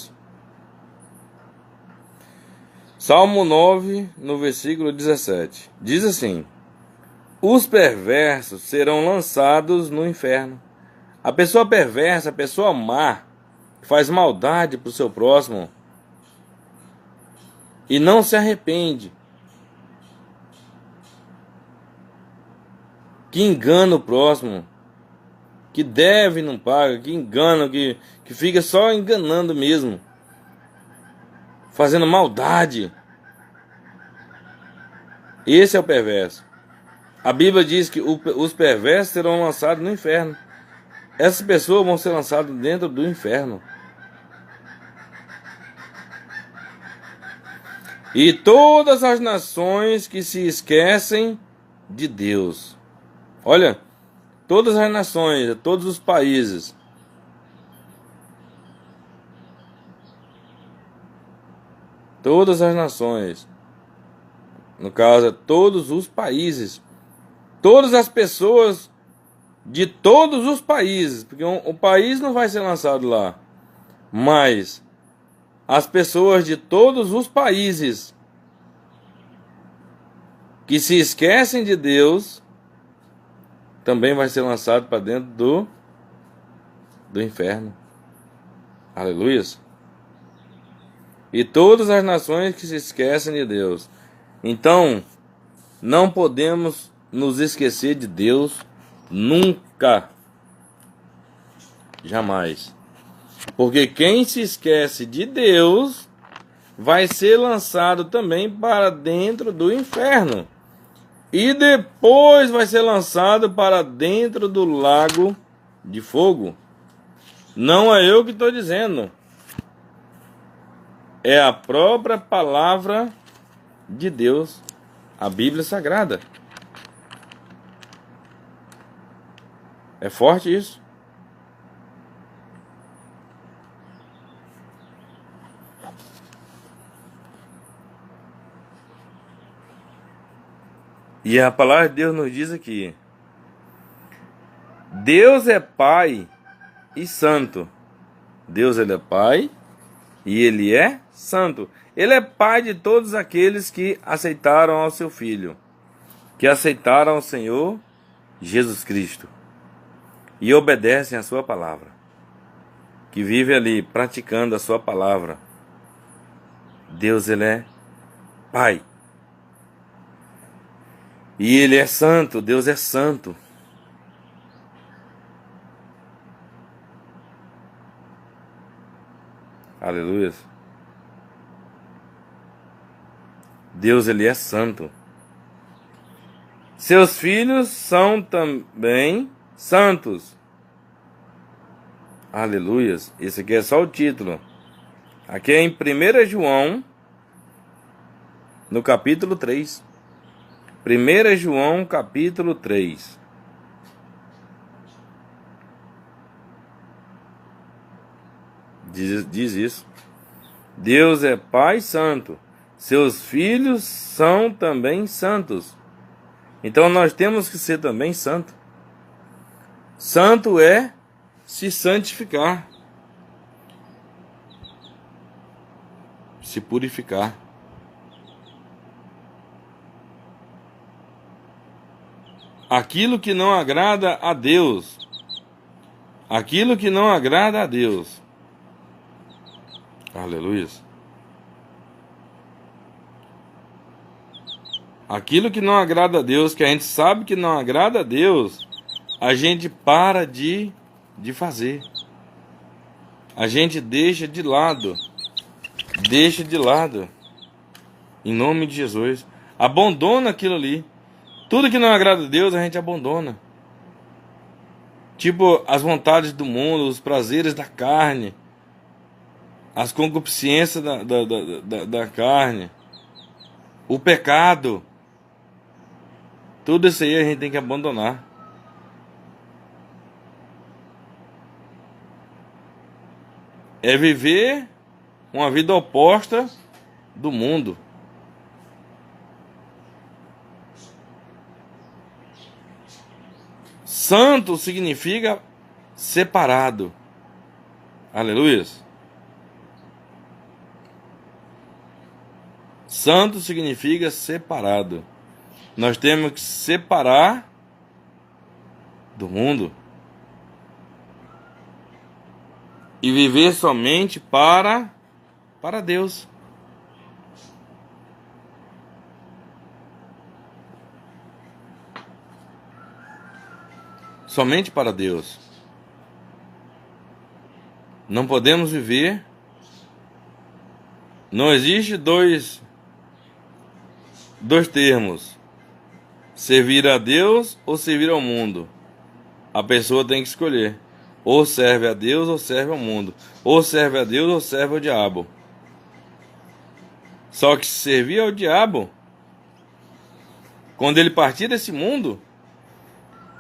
Salmo 9, no versículo 17. Diz assim: os perversos serão lançados no inferno. A pessoa perversa, a pessoa má, faz maldade para o seu próximo e não se arrepende, que engana o próximo, que deve e não paga, que engana, que fica só enganando mesmo, fazendo maldade. Esse é o perverso. A Bíblia diz que os perversos serão lançados no inferno. Essas pessoas vão ser lançadas dentro do inferno. E todas as nações que se esquecem de Deus. Olha, todas as nações, todos os países. Todas as nações. No caso, todos os países. Todas as pessoas de todos os países. Porque o país não vai ser lançado lá. Mas as pessoas de todos os países que se esquecem de Deus também vai ser lançado para dentro do inferno. Aleluia. E todas as nações que se esquecem de Deus. Então, não podemos nos esquecer de Deus nunca. Jamais. Porque quem se esquece de Deus vai ser lançado também para dentro do inferno. E depois vai ser lançado para dentro do lago de fogo. Não é eu que estou dizendo. é a própria palavra de Deus, a Bíblia Sagrada. É forte isso. E a palavra de Deus nos diz aqui: Deus é Pai e Santo. Deus, Ele é Pai e Ele é Santo. Ele é Pai de todos aqueles que aceitaram ao seu Filho, que aceitaram ao Senhor Jesus Cristo e obedecem a sua palavra, que vive ali praticando a sua palavra. Deus, Ele é Pai. E Ele é santo, Deus é santo. Aleluia. Deus, Ele é santo. Seus filhos são também santos. Aleluia. Esse aqui é só o título. Aqui é em 1 João, no capítulo 3. 1 João, capítulo 3. Diz isso. Deus é Pai Santo. Seus filhos são também santos. Então nós temos que ser também santo. Santo é se santificar, se purificar. Aquilo que não agrada a Deus. Aquilo que não agrada a Deus. Aleluia. Aquilo que não agrada a Deus, que a gente sabe que não agrada a Deus, a gente para de fazer. A gente deixa de lado. Deixa de lado. Em nome de Jesus. Abandona aquilo ali. Tudo que não agrada a Deus, a gente abandona. Tipo, as vontades do mundo, os prazeres da carne, as concupiscências da carne, o pecado. Tudo isso aí a gente tem que abandonar. É viver uma vida oposta do mundo. Santo significa separado. Aleluia. Santo significa separado. Nós temos que separar do mundo e viver somente para Deus. Somente para Deus. Não podemos viver. Não existe dois termos: servir a Deus ou servir ao mundo. A pessoa tem que escolher: ou serve a Deus ou serve ao mundo, ou serve a Deus ou serve ao diabo. Só que se servir ao diabo, quando ele partir desse mundo,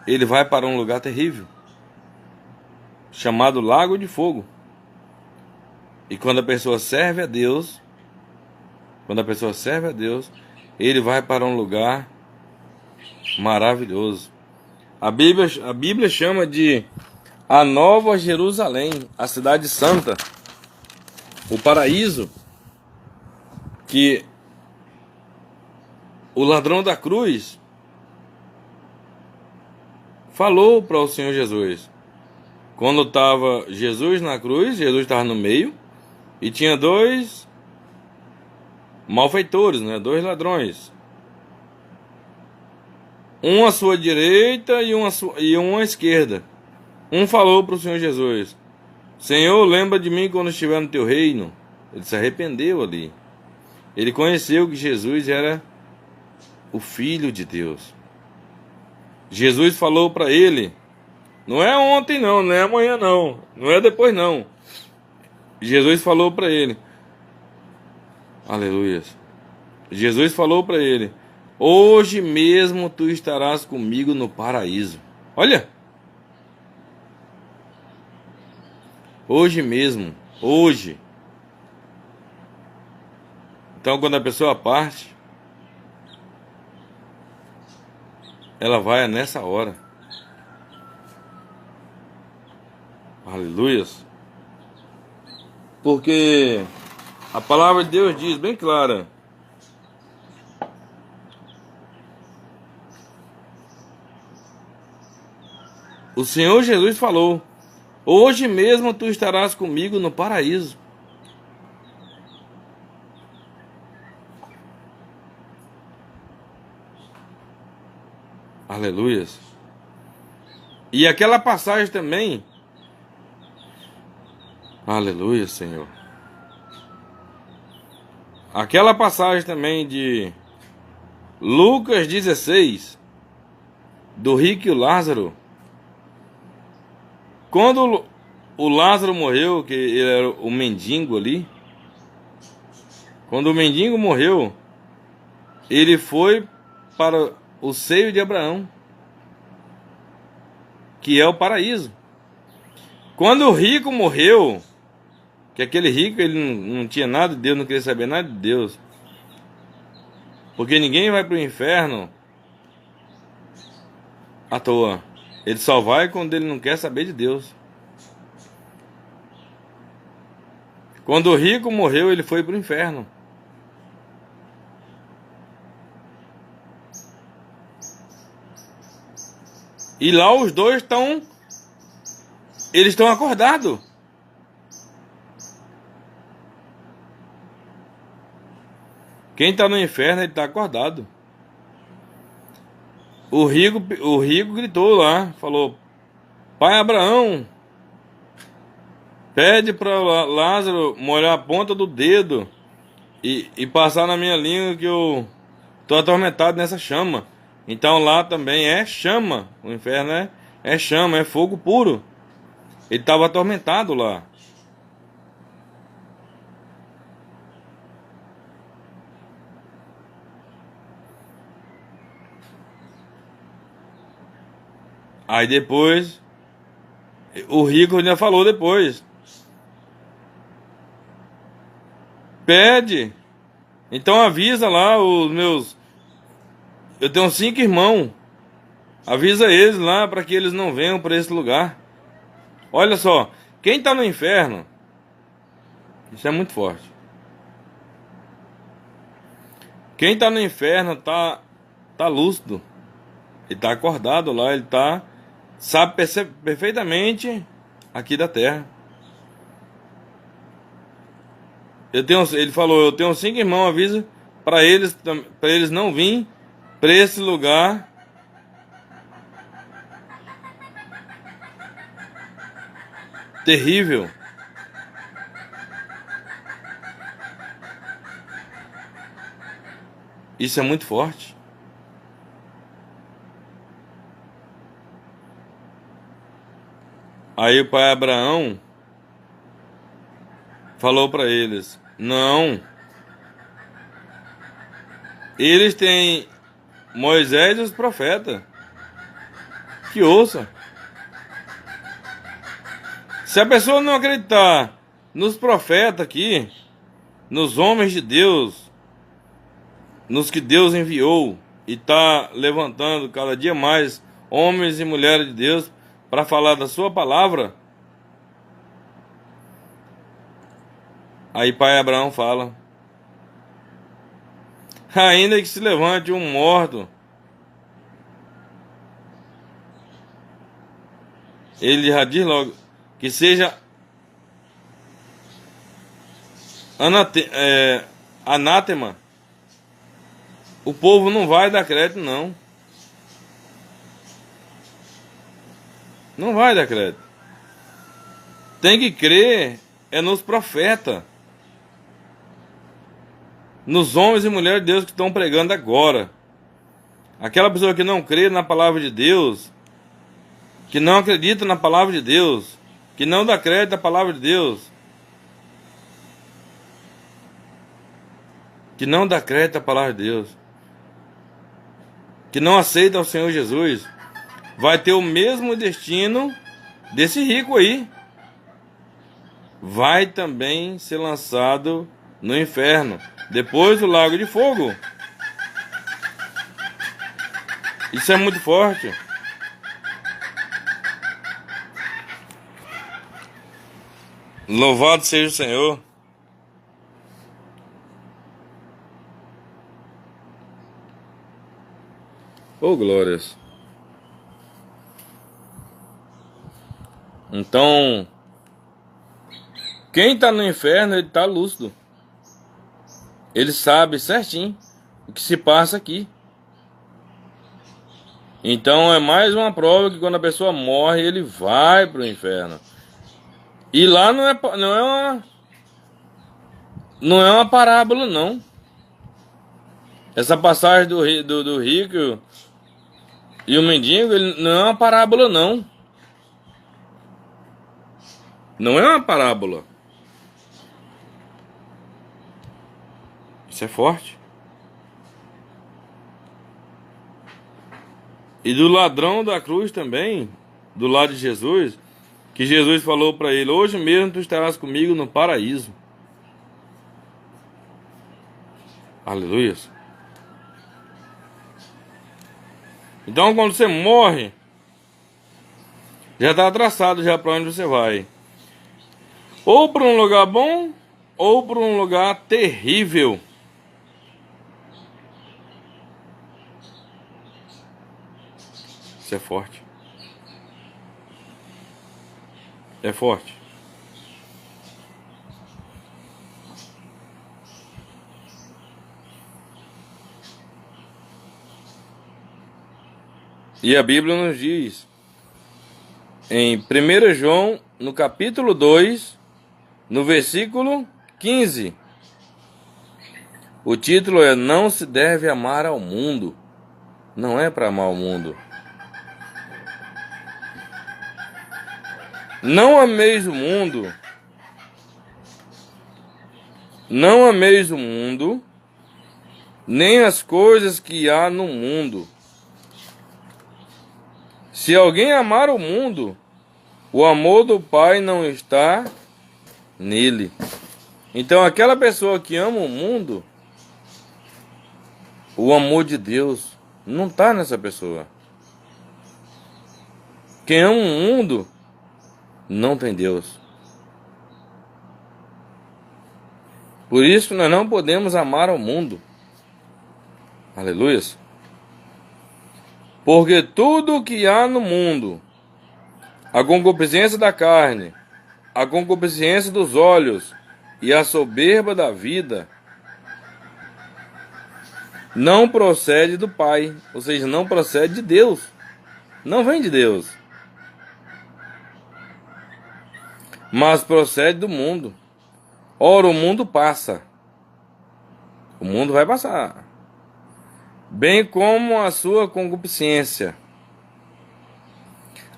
ele vai para um lugar terrível, chamado Lago de Fogo. E quando a pessoa serve a Deus, ele vai para um lugar maravilhoso. A Bíblia chama de a Nova Jerusalém, a cidade santa, o paraíso, que o ladrão da cruz falou para o Senhor Jesus. Quando estava Jesus na cruz, Jesus estava no meio e tinha dois malfeitores, né? Dois ladrões. Um à sua direita e um à esquerda. Um falou para o Senhor Jesus: Senhor, lembra de mim quando estiver no teu reino. Ele se arrependeu ali. Ele conheceu que Jesus era o Filho de Deus. Jesus falou para ele: não é ontem não, não é amanhã não, não é depois não. Jesus falou para ele: Aleluia. Jesus falou para ele: hoje mesmo tu estarás comigo no paraíso. Olha! Hoje mesmo. Hoje. Então, quando a pessoa parte, ela vai nessa hora. Aleluias. Porque a palavra de Deus diz bem clara: o Senhor Jesus falou: hoje mesmo tu estarás comigo no paraíso. Aleluias. E aquela passagem também. Aleluia, Senhor. Aquela passagem também de Lucas 16, do rico e o Lázaro. Quando o Lázaro morreu, que ele era o mendigo ali. Quando o mendigo morreu, ele foi para o seio de Abraão, que é o paraíso. Quando o rico morreu, que aquele rico ele não tinha nada de Deus, não queria saber nada de Deus, porque ninguém vai para o inferno à toa. Ele só vai quando ele não quer saber de Deus. Quando o rico morreu, ele foi para o inferno. E lá os dois estão... eles estão acordados. Quem está no inferno, ele está acordado. O rico gritou lá, falou: Pai Abraão, pede para Lázaro molhar a ponta do dedo e passar na minha língua, que eu estou atormentado nessa chama. Então lá também é chama. O inferno é chama, é fogo puro. Ele estava atormentado lá. Aí depois, o rico ainda falou depois: pede. Então avisa lá os meus... eu tenho 5 irmãos. Avisa eles lá para que eles não venham para esse lugar. Olha só, quem está no inferno, isso é muito forte. Quem está no inferno tá lúcido. Ele está acordado lá, ele sabe perfeitamente aqui da terra. Ele falou: eu tenho 5 irmãos, avisa para eles não virem para esse lugar terrível. Isso é muito forte. Aí o pai Abraão falou para eles: não, eles têm Moisés e os profetas, que ouça. Se a pessoa não acreditar nos profetas aqui, nos homens de Deus, nos que Deus enviou, e está levantando cada dia mais homens e mulheres de Deus para falar da sua palavra, aí pai Abraão fala: ainda que se levante um morto, ele já diz logo que seja anátema, o povo não vai dar crédito, não. Não vai dar crédito. Tem que crer nos profetas, nos homens e mulheres de Deus que estão pregando agora. Aquela pessoa que não crê na palavra de Deus, que não acredita na palavra de Deus, que não dá crédito à palavra de Deus, que não dá crédito à palavra de Deus, que não aceita o Senhor Jesus, vai ter o mesmo destino desse rico aí. Vai também ser lançado no inferno, depois do lago de fogo. Isso é muito forte. Louvado seja o Senhor. Oh, glórias. Então, quem está no inferno, ele está lúcido. Ele sabe certinho o que se passa aqui. Então é mais uma prova que quando a pessoa morre, ele vai para o inferno. E lá não é uma parábola, não. Essa passagem do rico e o mendigo, ele não é uma parábola, não. Não é uma parábola. Isso é forte. E do ladrão da cruz também, do lado de Jesus, que Jesus falou para ele: hoje mesmo tu estarás comigo no paraíso. Aleluia. Então quando você morre, já está traçado já para onde você vai. Ou para um lugar bom, ou para um lugar terrível. Isso é forte. É forte. E a Bíblia nos diz, em 1 João, no capítulo 2, no versículo 15, o título é: não se deve amar ao mundo. Não é para amar o mundo. Não ameis o mundo. Não ameis o mundo, nem as coisas que há no mundo. Se alguém amar o mundo, o amor do Pai não está nele. Então aquela pessoa que ama o mundo, o amor de Deus não está nessa pessoa. Quem ama o mundo não tem Deus. Por isso nós não podemos amar ao mundo. Aleluia. Porque tudo o que há no mundo, a concupiscência da carne, a concupiscência dos olhos e a soberba da vida, não procede do Pai, ou seja, não procede de Deus, não vem de Deus, mas procede do mundo. Ora, o mundo passa, o mundo vai passar, bem como a sua concupiscência.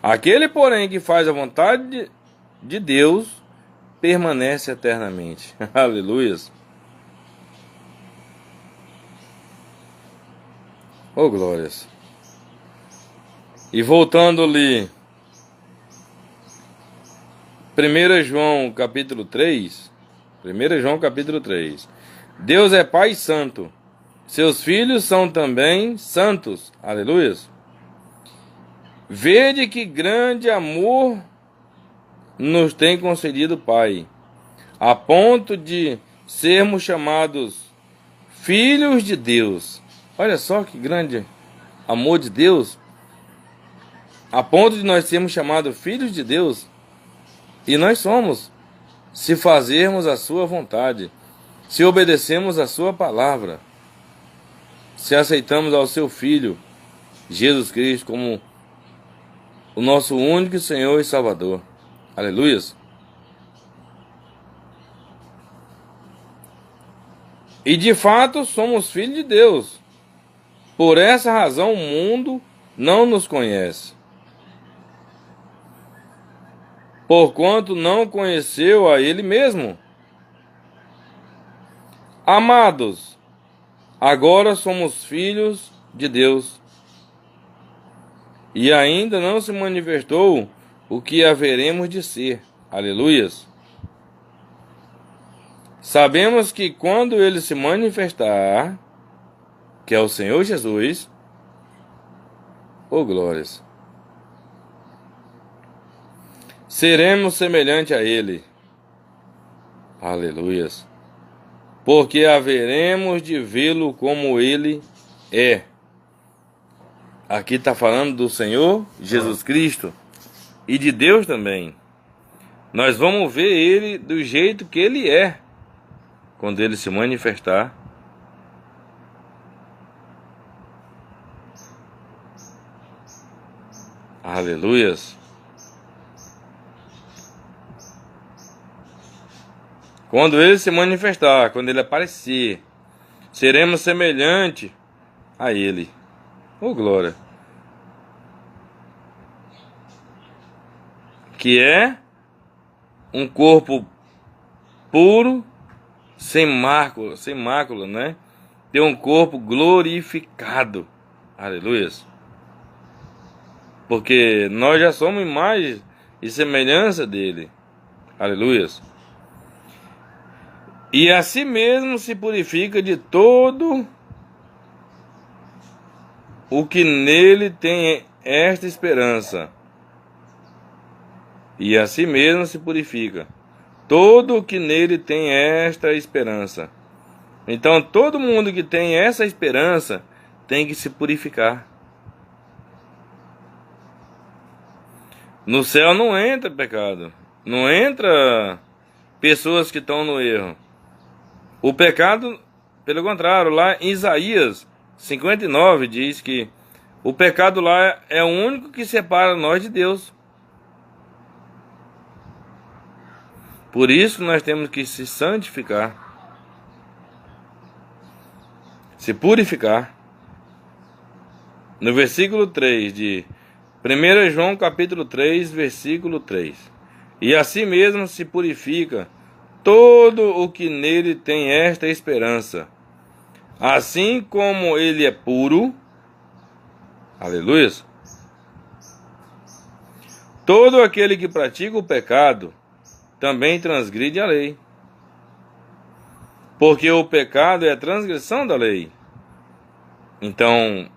Aquele, porém, que faz a vontade de Deus, permanece eternamente. Aleluia. Oh, glórias. E voltando ali, 1 João capítulo 3, 1 João capítulo 3. Deus é Pai Santo, seus filhos são também santos. Aleluia. Vede que grande amor nos tem concedido o Pai, a ponto de sermos chamados filhos de Deus. Olha só que grande amor de Deus, a ponto de nós sermos chamados filhos de Deus. E nós somos, se fazermos a sua vontade, se obedecemos a sua palavra, se aceitamos ao seu Filho, Jesus Cristo, como o nosso único Senhor e Salvador. Aleluia. E de fato somos filhos de Deus. Por essa razão o mundo não nos conhece, porquanto não conheceu a Ele mesmo. Amados, Agora somos filhos de Deus, e ainda não se manifestou o que haveremos de ser. Aleluias. Sabemos que quando ele se manifestar, que é o Senhor Jesus, oh glórias, seremos semelhante a ele. Aleluias. Porque haveremos de vê-lo como ele é. Aqui está falando do Senhor Jesus Cristo e de Deus também. Nós vamos ver ele do jeito que ele é quando ele se manifestar. Aleluias. Quando ele se manifestar, quando ele aparecer, seremos semelhante a ele. Oh glória. Que é um corpo puro, sem mácula, né? Ter um corpo glorificado. Aleluias. Porque nós já somos imagem e semelhança dele. Aleluias. E a si mesmo se purifica de todo o que nele tem esta esperança. E a si mesmo se purifica todo o que nele tem esta esperança. Então todo mundo que tem essa esperança tem que se purificar. No céu não entra pecado. Não entra pessoas que estão no erro. O pecado, pelo contrário, lá em Isaías 59 diz que o pecado lá é o único que separa nós de Deus. Por isso nós temos que se santificar, se purificar. No versículo 3 de 1 João capítulo 3, versículo 3. E assim mesmo se purifica todo o que nele tem esta esperança. Assim como ele é puro, aleluia, todo aquele que pratica o pecado também transgride a lei. Porque o pecado é a transgressão da lei. Então,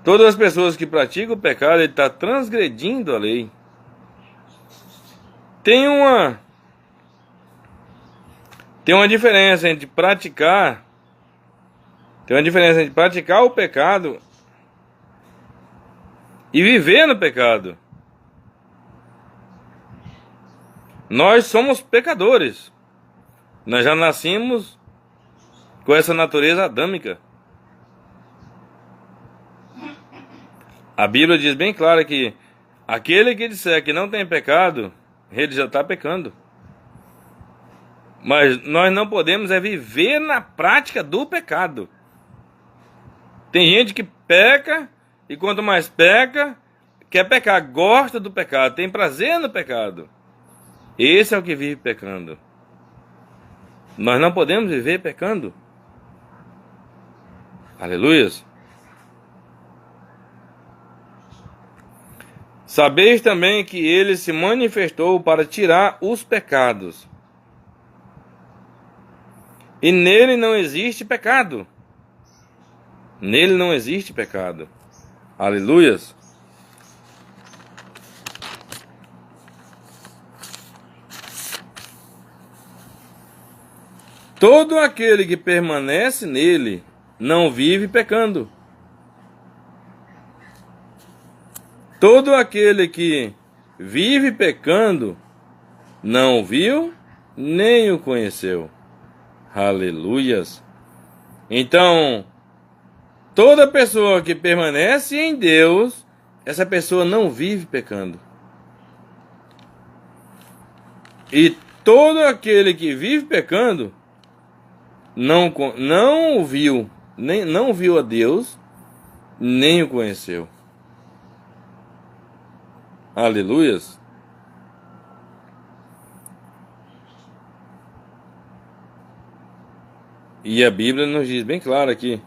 todas as pessoas que praticam o pecado, ele está transgredindo a lei. Tem uma diferença entre praticar. Tem uma diferença entre praticar o pecado e viver no pecado. Nós somos pecadores. Nós já nascemos com essa natureza adâmica. A Bíblia diz bem claro que aquele que disser que não tem pecado, ele já está pecando. Mas nós não podemos viver na prática do pecado. Tem gente que peca e quanto mais peca, quer pecar, gosta do pecado, tem prazer no pecado. Esse é o que vive pecando. Nós não podemos viver pecando. Aleluias. Sabeis também que ele se manifestou para tirar os pecados. E nele não existe pecado. Nele não existe pecado. Aleluias. Todo aquele que permanece nele não vive pecando. Todo aquele que vive pecando não viu nem o conheceu. Aleluias. Então, toda pessoa que permanece em Deus, essa pessoa não vive pecando. E todo aquele que vive pecando não viu, não viu a Deus, nem o conheceu. Aleluias. E a Bíblia nos diz bem claro aqui,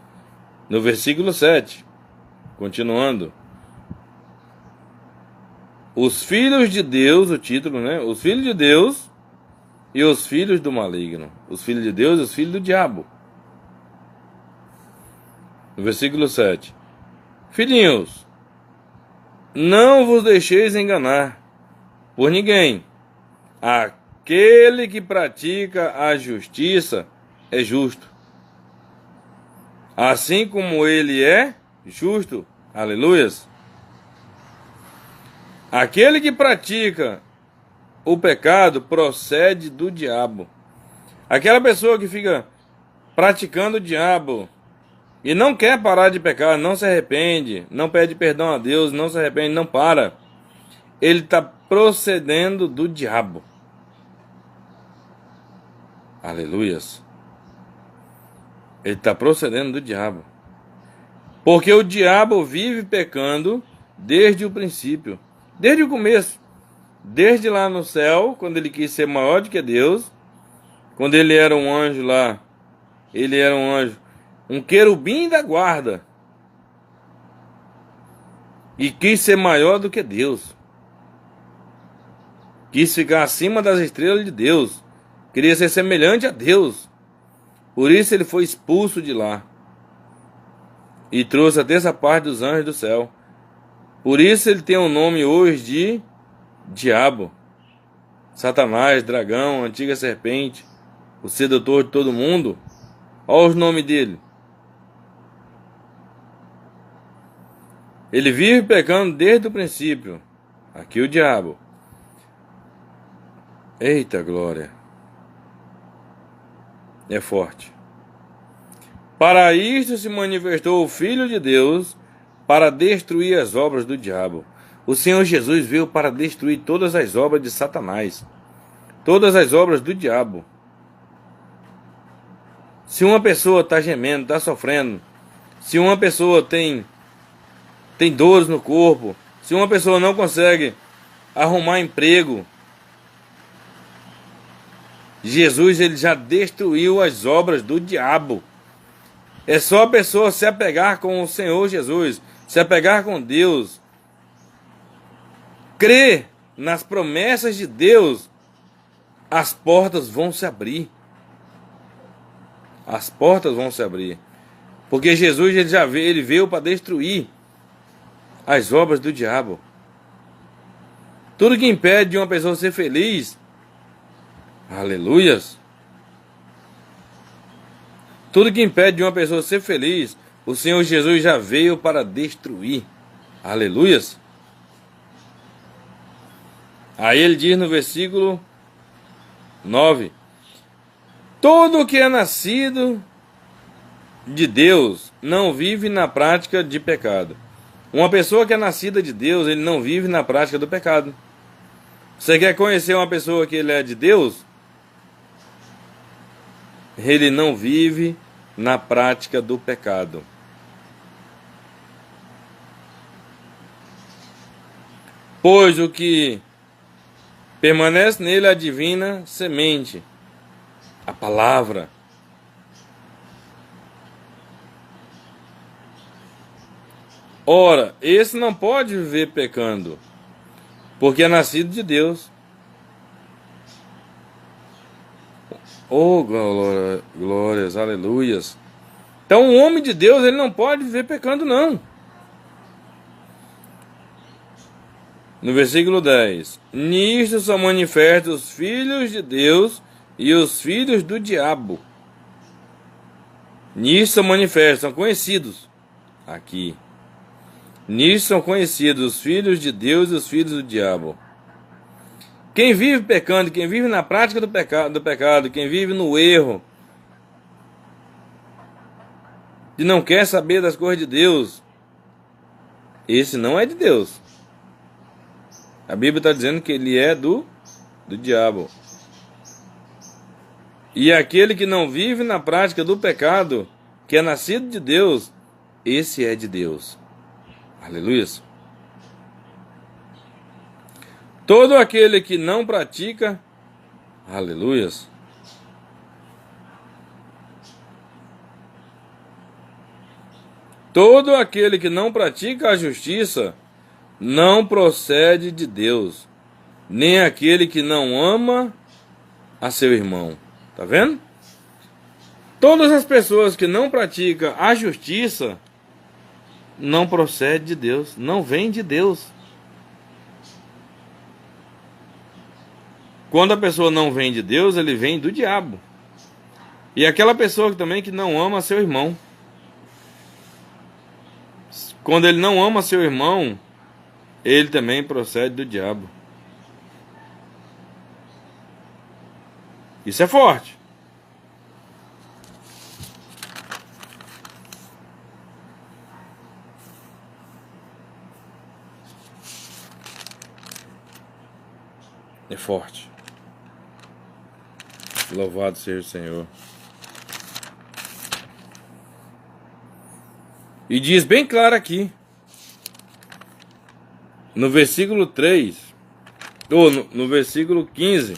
no versículo 7, continuando. Os filhos de Deus, o título, né? Os filhos de Deus e os filhos do maligno. Os filhos de Deus e os filhos do diabo. No versículo 7. Filhinhos, não vos deixeis enganar por ninguém. Aquele que pratica a justiça é justo, assim como ele é justo. Aleluias. Aquele que pratica o pecado procede do diabo. Aquela pessoa que fica praticando o diabo e não quer parar de pecar, não se arrepende, não pede perdão a Deus, não se arrepende, não para, ele está procedendo do diabo. Aleluias. Ele está procedendo do diabo. Porque o diabo vive pecando desde o princípio, desde o começo. Desde lá no céu, quando ele quis ser maior do que Deus, quando ele era um anjo lá, ele era um anjo, um querubim da guarda, e quis ser maior do que Deus. Quis ficar acima das estrelas de Deus. Queria ser semelhante a Deus. Por isso ele foi expulso de lá. E trouxe a terça parte dos anjos do céu. Por isso ele tem o nome hoje de Diabo, Satanás, dragão, antiga serpente, o sedutor de todo mundo. Olha os nomes dele. Ele vive pecando desde o princípio. Aqui o diabo. Eita glória. É forte. Para isto se manifestou o Filho de Deus, para destruir as obras do diabo. O Senhor Jesus veio para destruir todas as obras de Satanás, todas as obras do diabo. Se uma pessoa está gemendo, está sofrendo, se uma pessoa tem dores no corpo, se uma pessoa não consegue arrumar emprego, Jesus ele já destruiu as obras do diabo. É só a pessoa se apegar com o Senhor Jesus, se apegar com Deus, crer nas promessas de Deus, as portas vão se abrir. As portas vão se abrir. Porque Jesus ele veio para destruir as obras do diabo. Tudo que impede de uma pessoa ser feliz, aleluias. Tudo que impede de uma pessoa ser feliz, o Senhor Jesus já veio para destruir. Aleluias. Aí ele diz no versículo 9: todo que é nascido de Deus não vive na prática de pecado. Uma pessoa que é nascida de Deus, ele não vive na prática do pecado. Você quer conhecer uma pessoa que ele é de Deus? Ele não vive na prática do pecado. Pois o que permanece nele é a divina semente, a palavra. Ora, esse não pode viver pecando, porque é nascido de Deus. Oh, glórias, aleluias. Então, o homem de Deus, ele não pode viver pecando, não. No versículo 10: nisto são manifestos os filhos de Deus e os filhos do diabo. Nisto são manifestos, são conhecidos. Aqui. Nisto são conhecidos os filhos de Deus e os filhos do diabo. Quem vive pecando, quem vive na prática do pecado, quem vive no erro, e não quer saber das coisas de Deus, esse não é de Deus. A Bíblia está dizendo que ele é do diabo. E aquele que não vive na prática do pecado, que é nascido de Deus, esse é de Deus. Aleluia. Todo aquele que não pratica, aleluia. Todo aquele que não pratica a justiça não procede de Deus, nem aquele que não ama a seu irmão. Tá vendo? Todas as pessoas que não praticam a justiça não procede de Deus, não vem de Deus. Quando a pessoa não vem de Deus, ele vem do diabo. E aquela pessoa também que não ama seu irmão. Quando ele não ama seu irmão, ele também procede do diabo. Isso é forte. É forte. Louvado seja o Senhor. E diz bem claro aqui, no versículo 3, ou no versículo 15,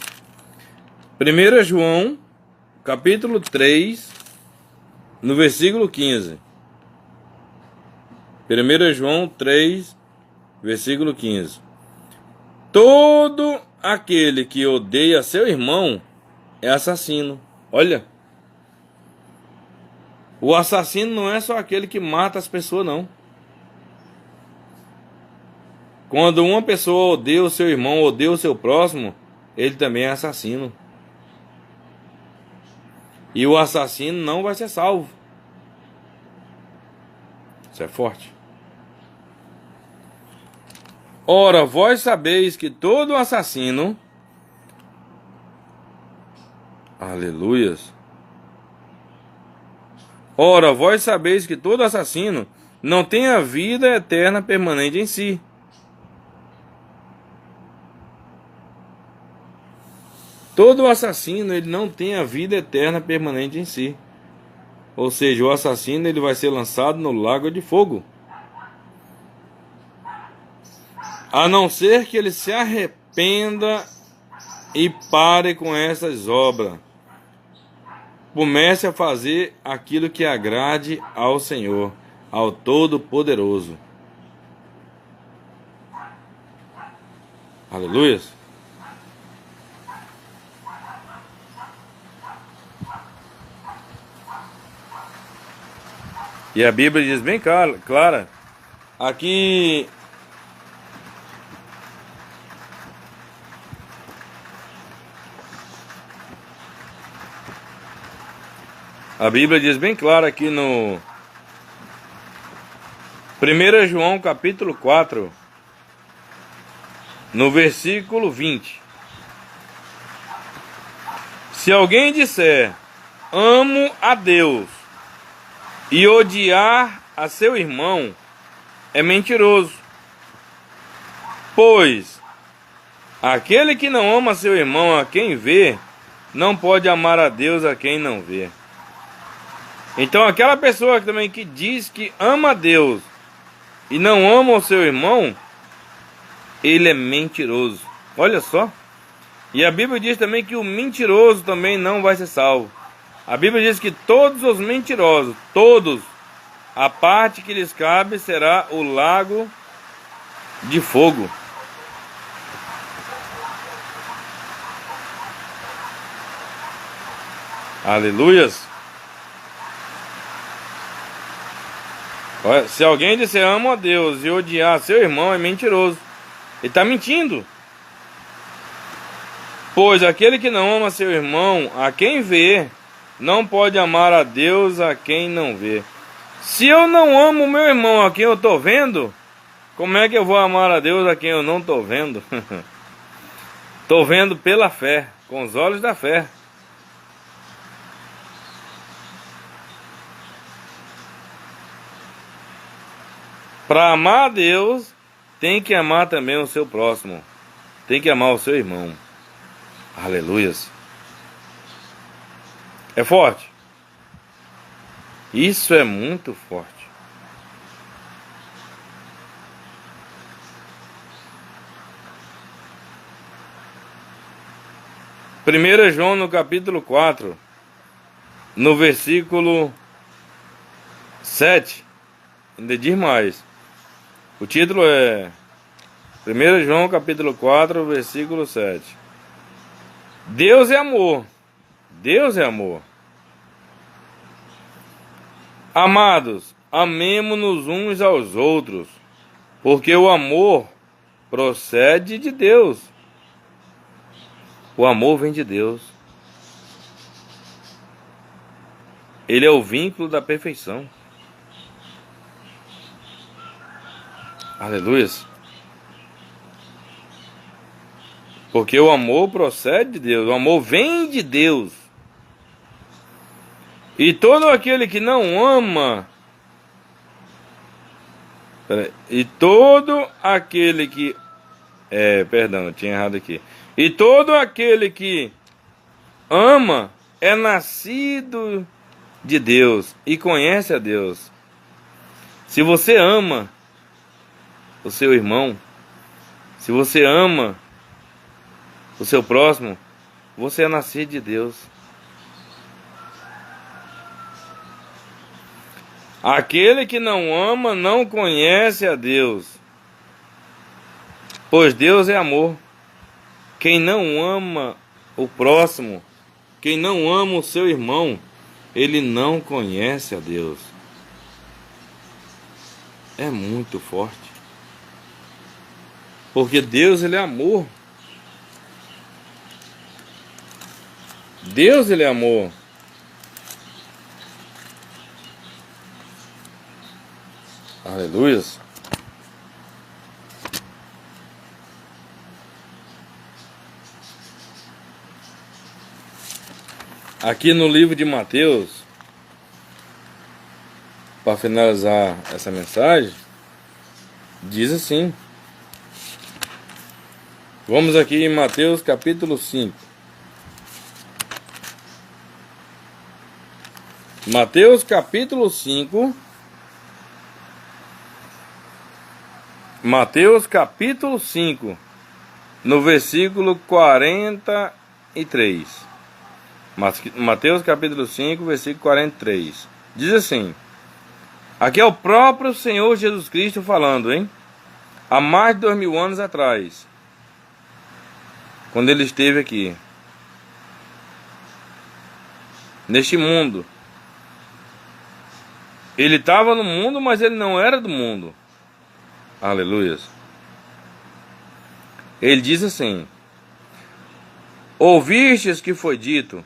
1 João, capítulo 3, no versículo 15. 1 João 3, versículo 15. Todo aquele que odeia seu irmão é assassino. Olha. O assassino não é só aquele que mata as pessoas, não. Quando uma pessoa odeia o seu irmão, odeia o seu próximo, ele também é assassino. E o assassino não vai ser salvo. Isso é forte. Ora, vós sabeis que todo assassino... Aleluias. Ora, vós sabeis que todo assassino não tem a vida eterna permanente em si. Todo assassino, ele não tem a vida eterna permanente em si. Ou seja, o assassino, ele vai ser lançado no lago de fogo. A não ser que ele se arrependa e pare com essas obras. Comece a fazer aquilo que agrade ao Senhor, ao Todo-Poderoso. Aleluia. E a Bíblia diz bem clara, aqui... A Bíblia diz bem claro aqui no 1 João capítulo 4, no versículo 20. Se alguém disser, amo a Deus, e odiar a seu irmão, é mentiroso. Pois aquele que não ama seu irmão a quem vê, não pode amar a Deus a quem não vê. Então aquela pessoa também que diz que ama a Deus e não ama o seu irmão, ele é mentiroso. Olha só. E a Bíblia diz também que o mentiroso também não vai ser salvo. A Bíblia diz que todos os mentirosos, todos, a parte que lhes cabe será o lago de fogo. Aleluias. Olha, se alguém disser amo a Deus e odiar seu irmão, é mentiroso. Ele está mentindo. Pois aquele que não ama seu irmão, a quem vê, não pode amar a Deus a quem não vê. Se eu não amo o meu irmão a quem eu estou vendo, como é que eu vou amar a Deus a quem eu não estou vendo? Estou vendo pela fé, com os olhos da fé. Para amar a Deus, tem que amar também o seu próximo. Tem que amar o seu irmão. Aleluias. É forte. Isso é muito forte. Primeiro João no capítulo 4, no versículo 7. ainda diz mais. O título é 1 João capítulo 4, versículo 7. Deus é amor. Deus é amor. Amados, amemo-nos uns aos outros, porque o amor procede de Deus. O amor vem de Deus. Ele é o vínculo da perfeição. Aleluia. Porque o amor procede de Deus. O amor vem de Deus. E todo aquele que não ama... E todo aquele que... perdão, eu tinha errado aqui. E todo aquele que ama é nascido de Deus e conhece a Deus. Se você ama o seu irmão, se você ama o seu próximo, você é nascido de Deus. Aquele que não ama não conhece a Deus, pois Deus é amor. Quem não ama o próximo, quem não ama o seu irmão, ele não conhece a Deus. É muito forte. Porque Deus, ele é amor. Deus, ele é amor. Aleluia. Aqui no livro de Mateus, para finalizar essa mensagem, diz assim. Vamos aqui em Mateus capítulo 5. Mateus capítulo 5. Mateus capítulo 5, no versículo 43. Mateus capítulo 5, versículo 43. Diz assim. Aqui é o próprio Senhor Jesus Cristo falando, hein? Há mais de 2000 anos atrás, quando ele esteve aqui, neste mundo. Ele estava no mundo, mas ele não era do mundo. Aleluia. Ele diz assim: ouvistes que foi dito,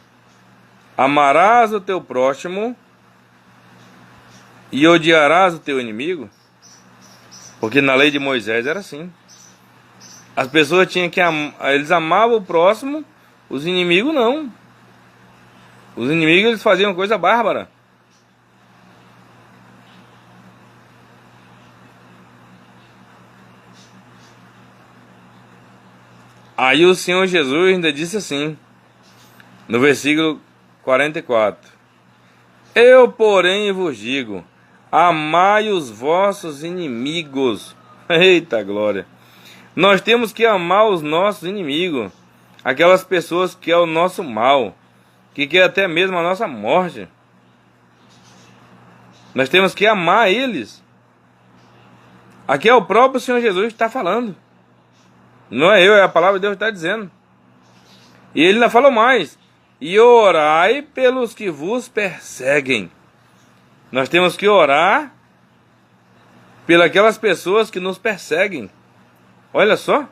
amarás o teu próximo e odiarás o teu inimigo? Porque na lei de Moisés era assim. As pessoas tinham que eles amavam o próximo, os inimigos não. Os inimigos, eles faziam coisa bárbara. Aí o Senhor Jesus ainda disse assim, no versículo 44. Eu, porém, vos digo, amai os vossos inimigos. Eita glória! Nós temos que amar os nossos inimigos, aquelas pessoas que é o nosso mal, que quer até mesmo a nossa morte. Nós temos que amar eles. Aqui é o próprio Senhor Jesus que está falando. Não é eu, é a palavra de Deus que está dizendo. E ele ainda falou mais. E orai pelos que vos perseguem. Nós temos que orar pelas pessoas que nos perseguem. Olha só.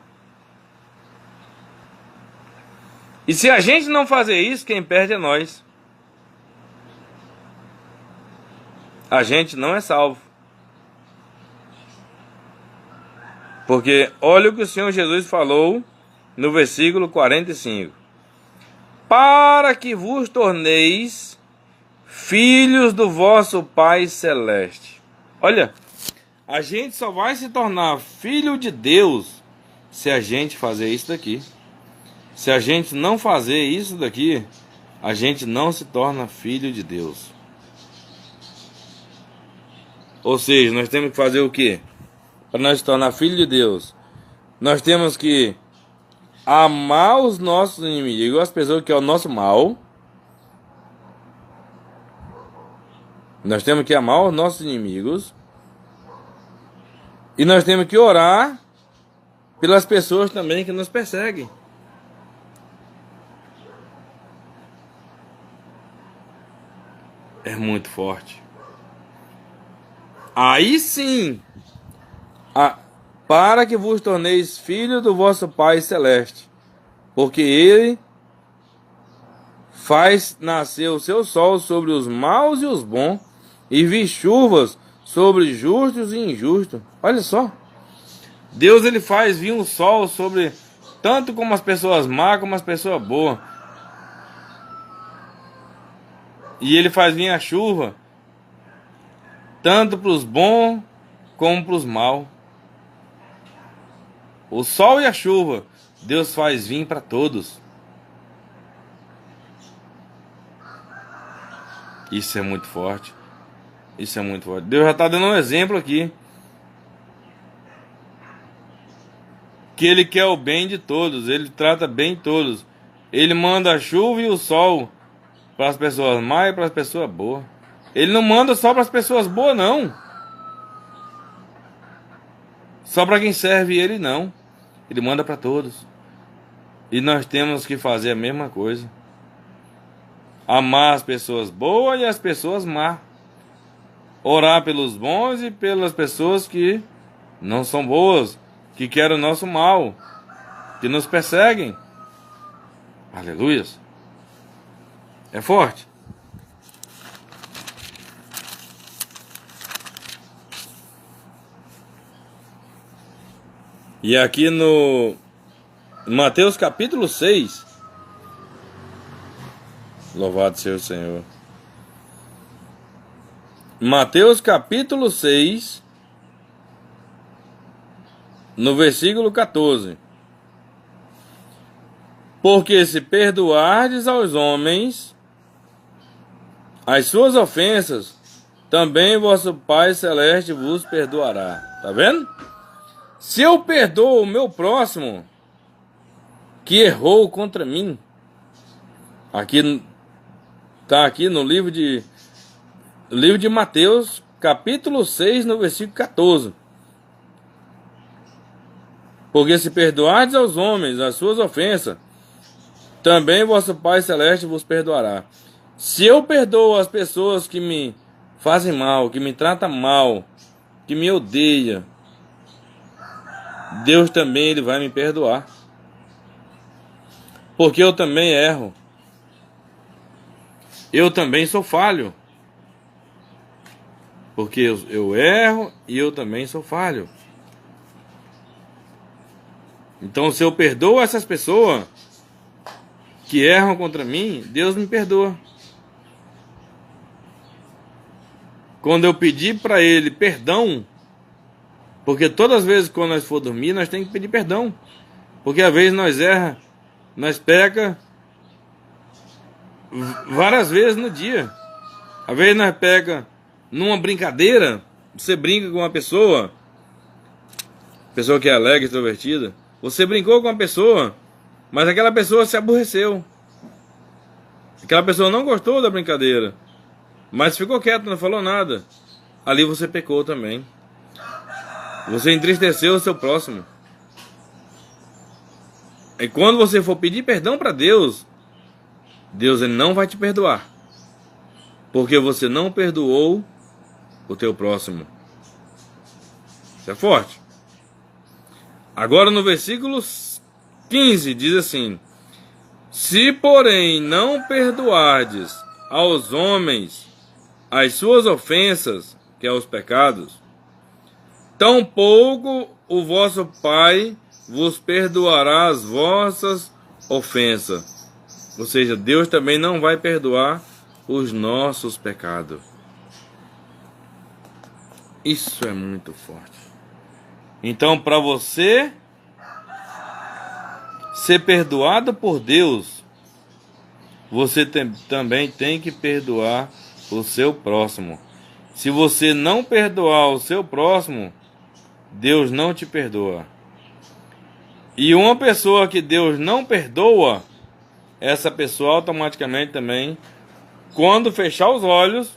E se a gente não fazer isso, quem perde é nós. A gente não é salvo. Porque olha o que o Senhor Jesus falou no versículo 45. Para que vos torneis filhos do vosso Pai Celeste. Olha, a gente só vai se tornar filho de Deus se a gente fazer isso daqui. Se a gente não fazer isso daqui, a gente não se torna filho de Deus. Ou seja, nós temos que fazer o quê? Para nós se tornar filho de Deus, nós temos que amar os nossos inimigos, as pessoas que é o nosso mal. Nós temos que amar os nossos inimigos. E nós temos que orar pelas pessoas também que nos perseguem. É muito forte. Aí sim, para que vos torneis filhos do vosso Pai Celeste, porque Ele faz nascer o seu sol sobre os maus e os bons, e vi chuvas sobre justos e injustos. Olha só, Deus ele faz vir um sol sobre tanto como as pessoas más como as pessoas boas. E ele faz vir a chuva tanto para os bons como para os maus. O sol e a chuva Deus faz vir para todos. Isso é muito forte. Isso é muito forte. Deus já está dando um exemplo aqui. Que Ele quer o bem de todos. Ele trata bem todos. Ele manda a chuva e o sol para as pessoas más e para as pessoas boas. Ele não manda só para as pessoas boas, não. Só para quem serve Ele, não. Ele manda para todos. E nós temos que fazer a mesma coisa. Amar as pessoas boas e as pessoas más. Orar pelos bons e pelas pessoas que não são boas, que querem o nosso mal, que nos perseguem. Aleluias. É forte. E aqui no Mateus capítulo 6. Louvado seja o Senhor. Mateus capítulo 6, no versículo 14. Porque se perdoardes aos homens as suas ofensas, também vosso Pai Celeste vos perdoará. Tá vendo? Se eu perdoo o meu próximo que errou contra mim, aqui tá aqui no livro de Mateus, capítulo 6, no versículo 14. Porque se perdoardes aos homens as suas ofensas, também vosso Pai Celeste vos perdoará. Se eu perdoo as pessoas que me fazem mal, que me tratam mal, que me odeiam, Deus também ele vai me perdoar. Porque eu também erro. Eu também sou falho. Porque eu erro e eu também sou falho. Então, se eu perdoo essas pessoas que erram contra mim, Deus me perdoa. Quando eu pedir para Ele perdão, porque todas as vezes quando nós for dormir, nós temos que pedir perdão. Porque às vezes nós erra, nós peca várias vezes no dia. Às vezes nós peca numa brincadeira, você brinca com uma pessoa que é alegre, extrovertida, você brincou com uma pessoa, mas aquela pessoa se aborreceu. Aquela pessoa não gostou da brincadeira, mas ficou quieto, não falou nada. Ali você pecou também. Você entristeceu o seu próximo. E quando você for pedir perdão para Deus, Deus ele não vai te perdoar. Porque você não perdoou o teu próximo. Isso é forte. Agora no versículo 15 diz assim: se porém não perdoardes aos homens as suas ofensas, que é os pecados, tampouco o vosso Pai vos perdoará as vossas ofensas. Ou seja, Deus também não vai perdoar os nossos pecados. Isso é muito forte. Então, para você ser perdoado por Deus, você também tem que perdoar o seu próximo. Se você não perdoar o seu próximo, Deus não te perdoa. E uma pessoa que Deus não perdoa, essa pessoa automaticamente também, quando fechar os olhos,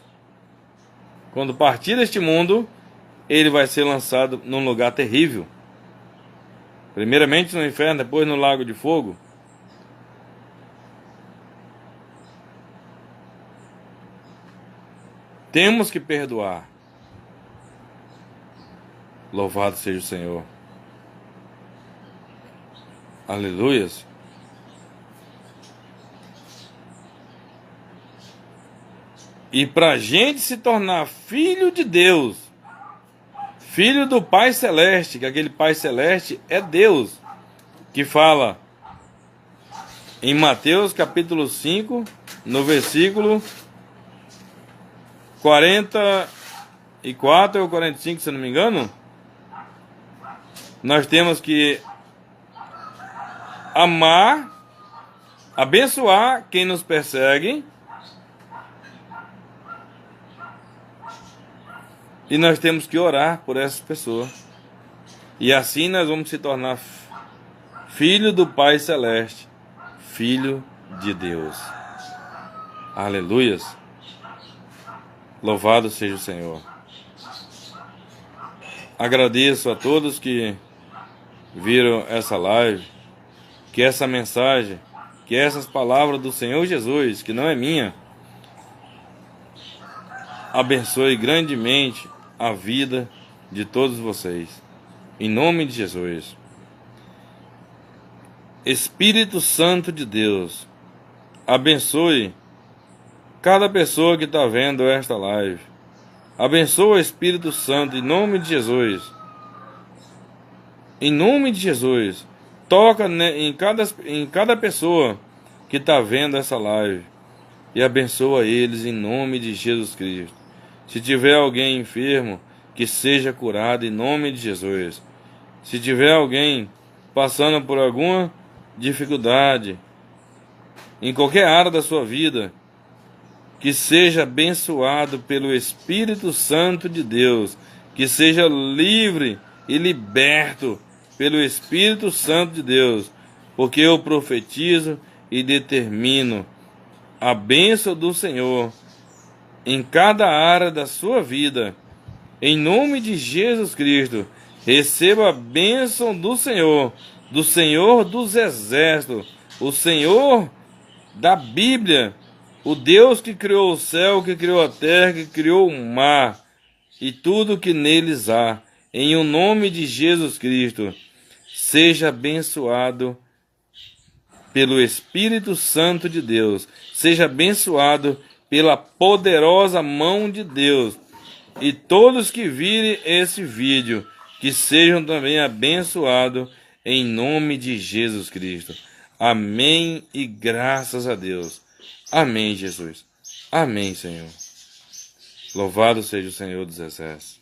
quando partir deste mundo, ele vai ser lançado num lugar terrível. Primeiramente no inferno, depois no lago de fogo. Temos que perdoar. Louvado seja o Senhor. Aleluias. E para a gente se tornar filho de Deus, filho do Pai Celeste, que aquele Pai Celeste é Deus, que fala em Mateus capítulo 5, no versículo 44 ou 45, se não me engano, nós temos que amar, abençoar quem nos persegue, e nós temos que orar por essas pessoas. E assim nós vamos se tornar filho do Pai Celeste, filho de Deus. Aleluias. Louvado seja o Senhor. Agradeço a todos que viram essa live, que essa mensagem, que essas palavras do Senhor Jesus, que não é minha, abençoe grandemente a vida de todos vocês. Em nome de Jesus. Espírito Santo de Deus, abençoe cada pessoa que está vendo esta live. Abençoa o Espírito Santo em nome de Jesus. Em nome de Jesus. Toca em cada pessoa que está vendo essa live. E abençoa eles em nome de Jesus Cristo. Se tiver alguém enfermo, que seja curado em nome de Jesus. Se tiver alguém passando por alguma dificuldade, em qualquer área da sua vida, que seja abençoado pelo Espírito Santo de Deus, que seja livre e liberto pelo Espírito Santo de Deus, porque eu profetizo e determino a bênção do Senhor em cada área da sua vida. Em nome de Jesus Cristo, receba a bênção do Senhor dos exércitos, o Senhor da Bíblia, o Deus que criou o céu, que criou a terra, que criou o mar e tudo que neles há. Em o nome de Jesus Cristo, seja abençoado pelo Espírito Santo de Deus, seja abençoado pela poderosa mão de Deus. E todos que virem esse vídeo, que sejam também abençoados em nome de Jesus Cristo. Amém e graças a Deus. Amém, Jesus. Amém, Senhor. Louvado seja o Senhor dos Exércitos.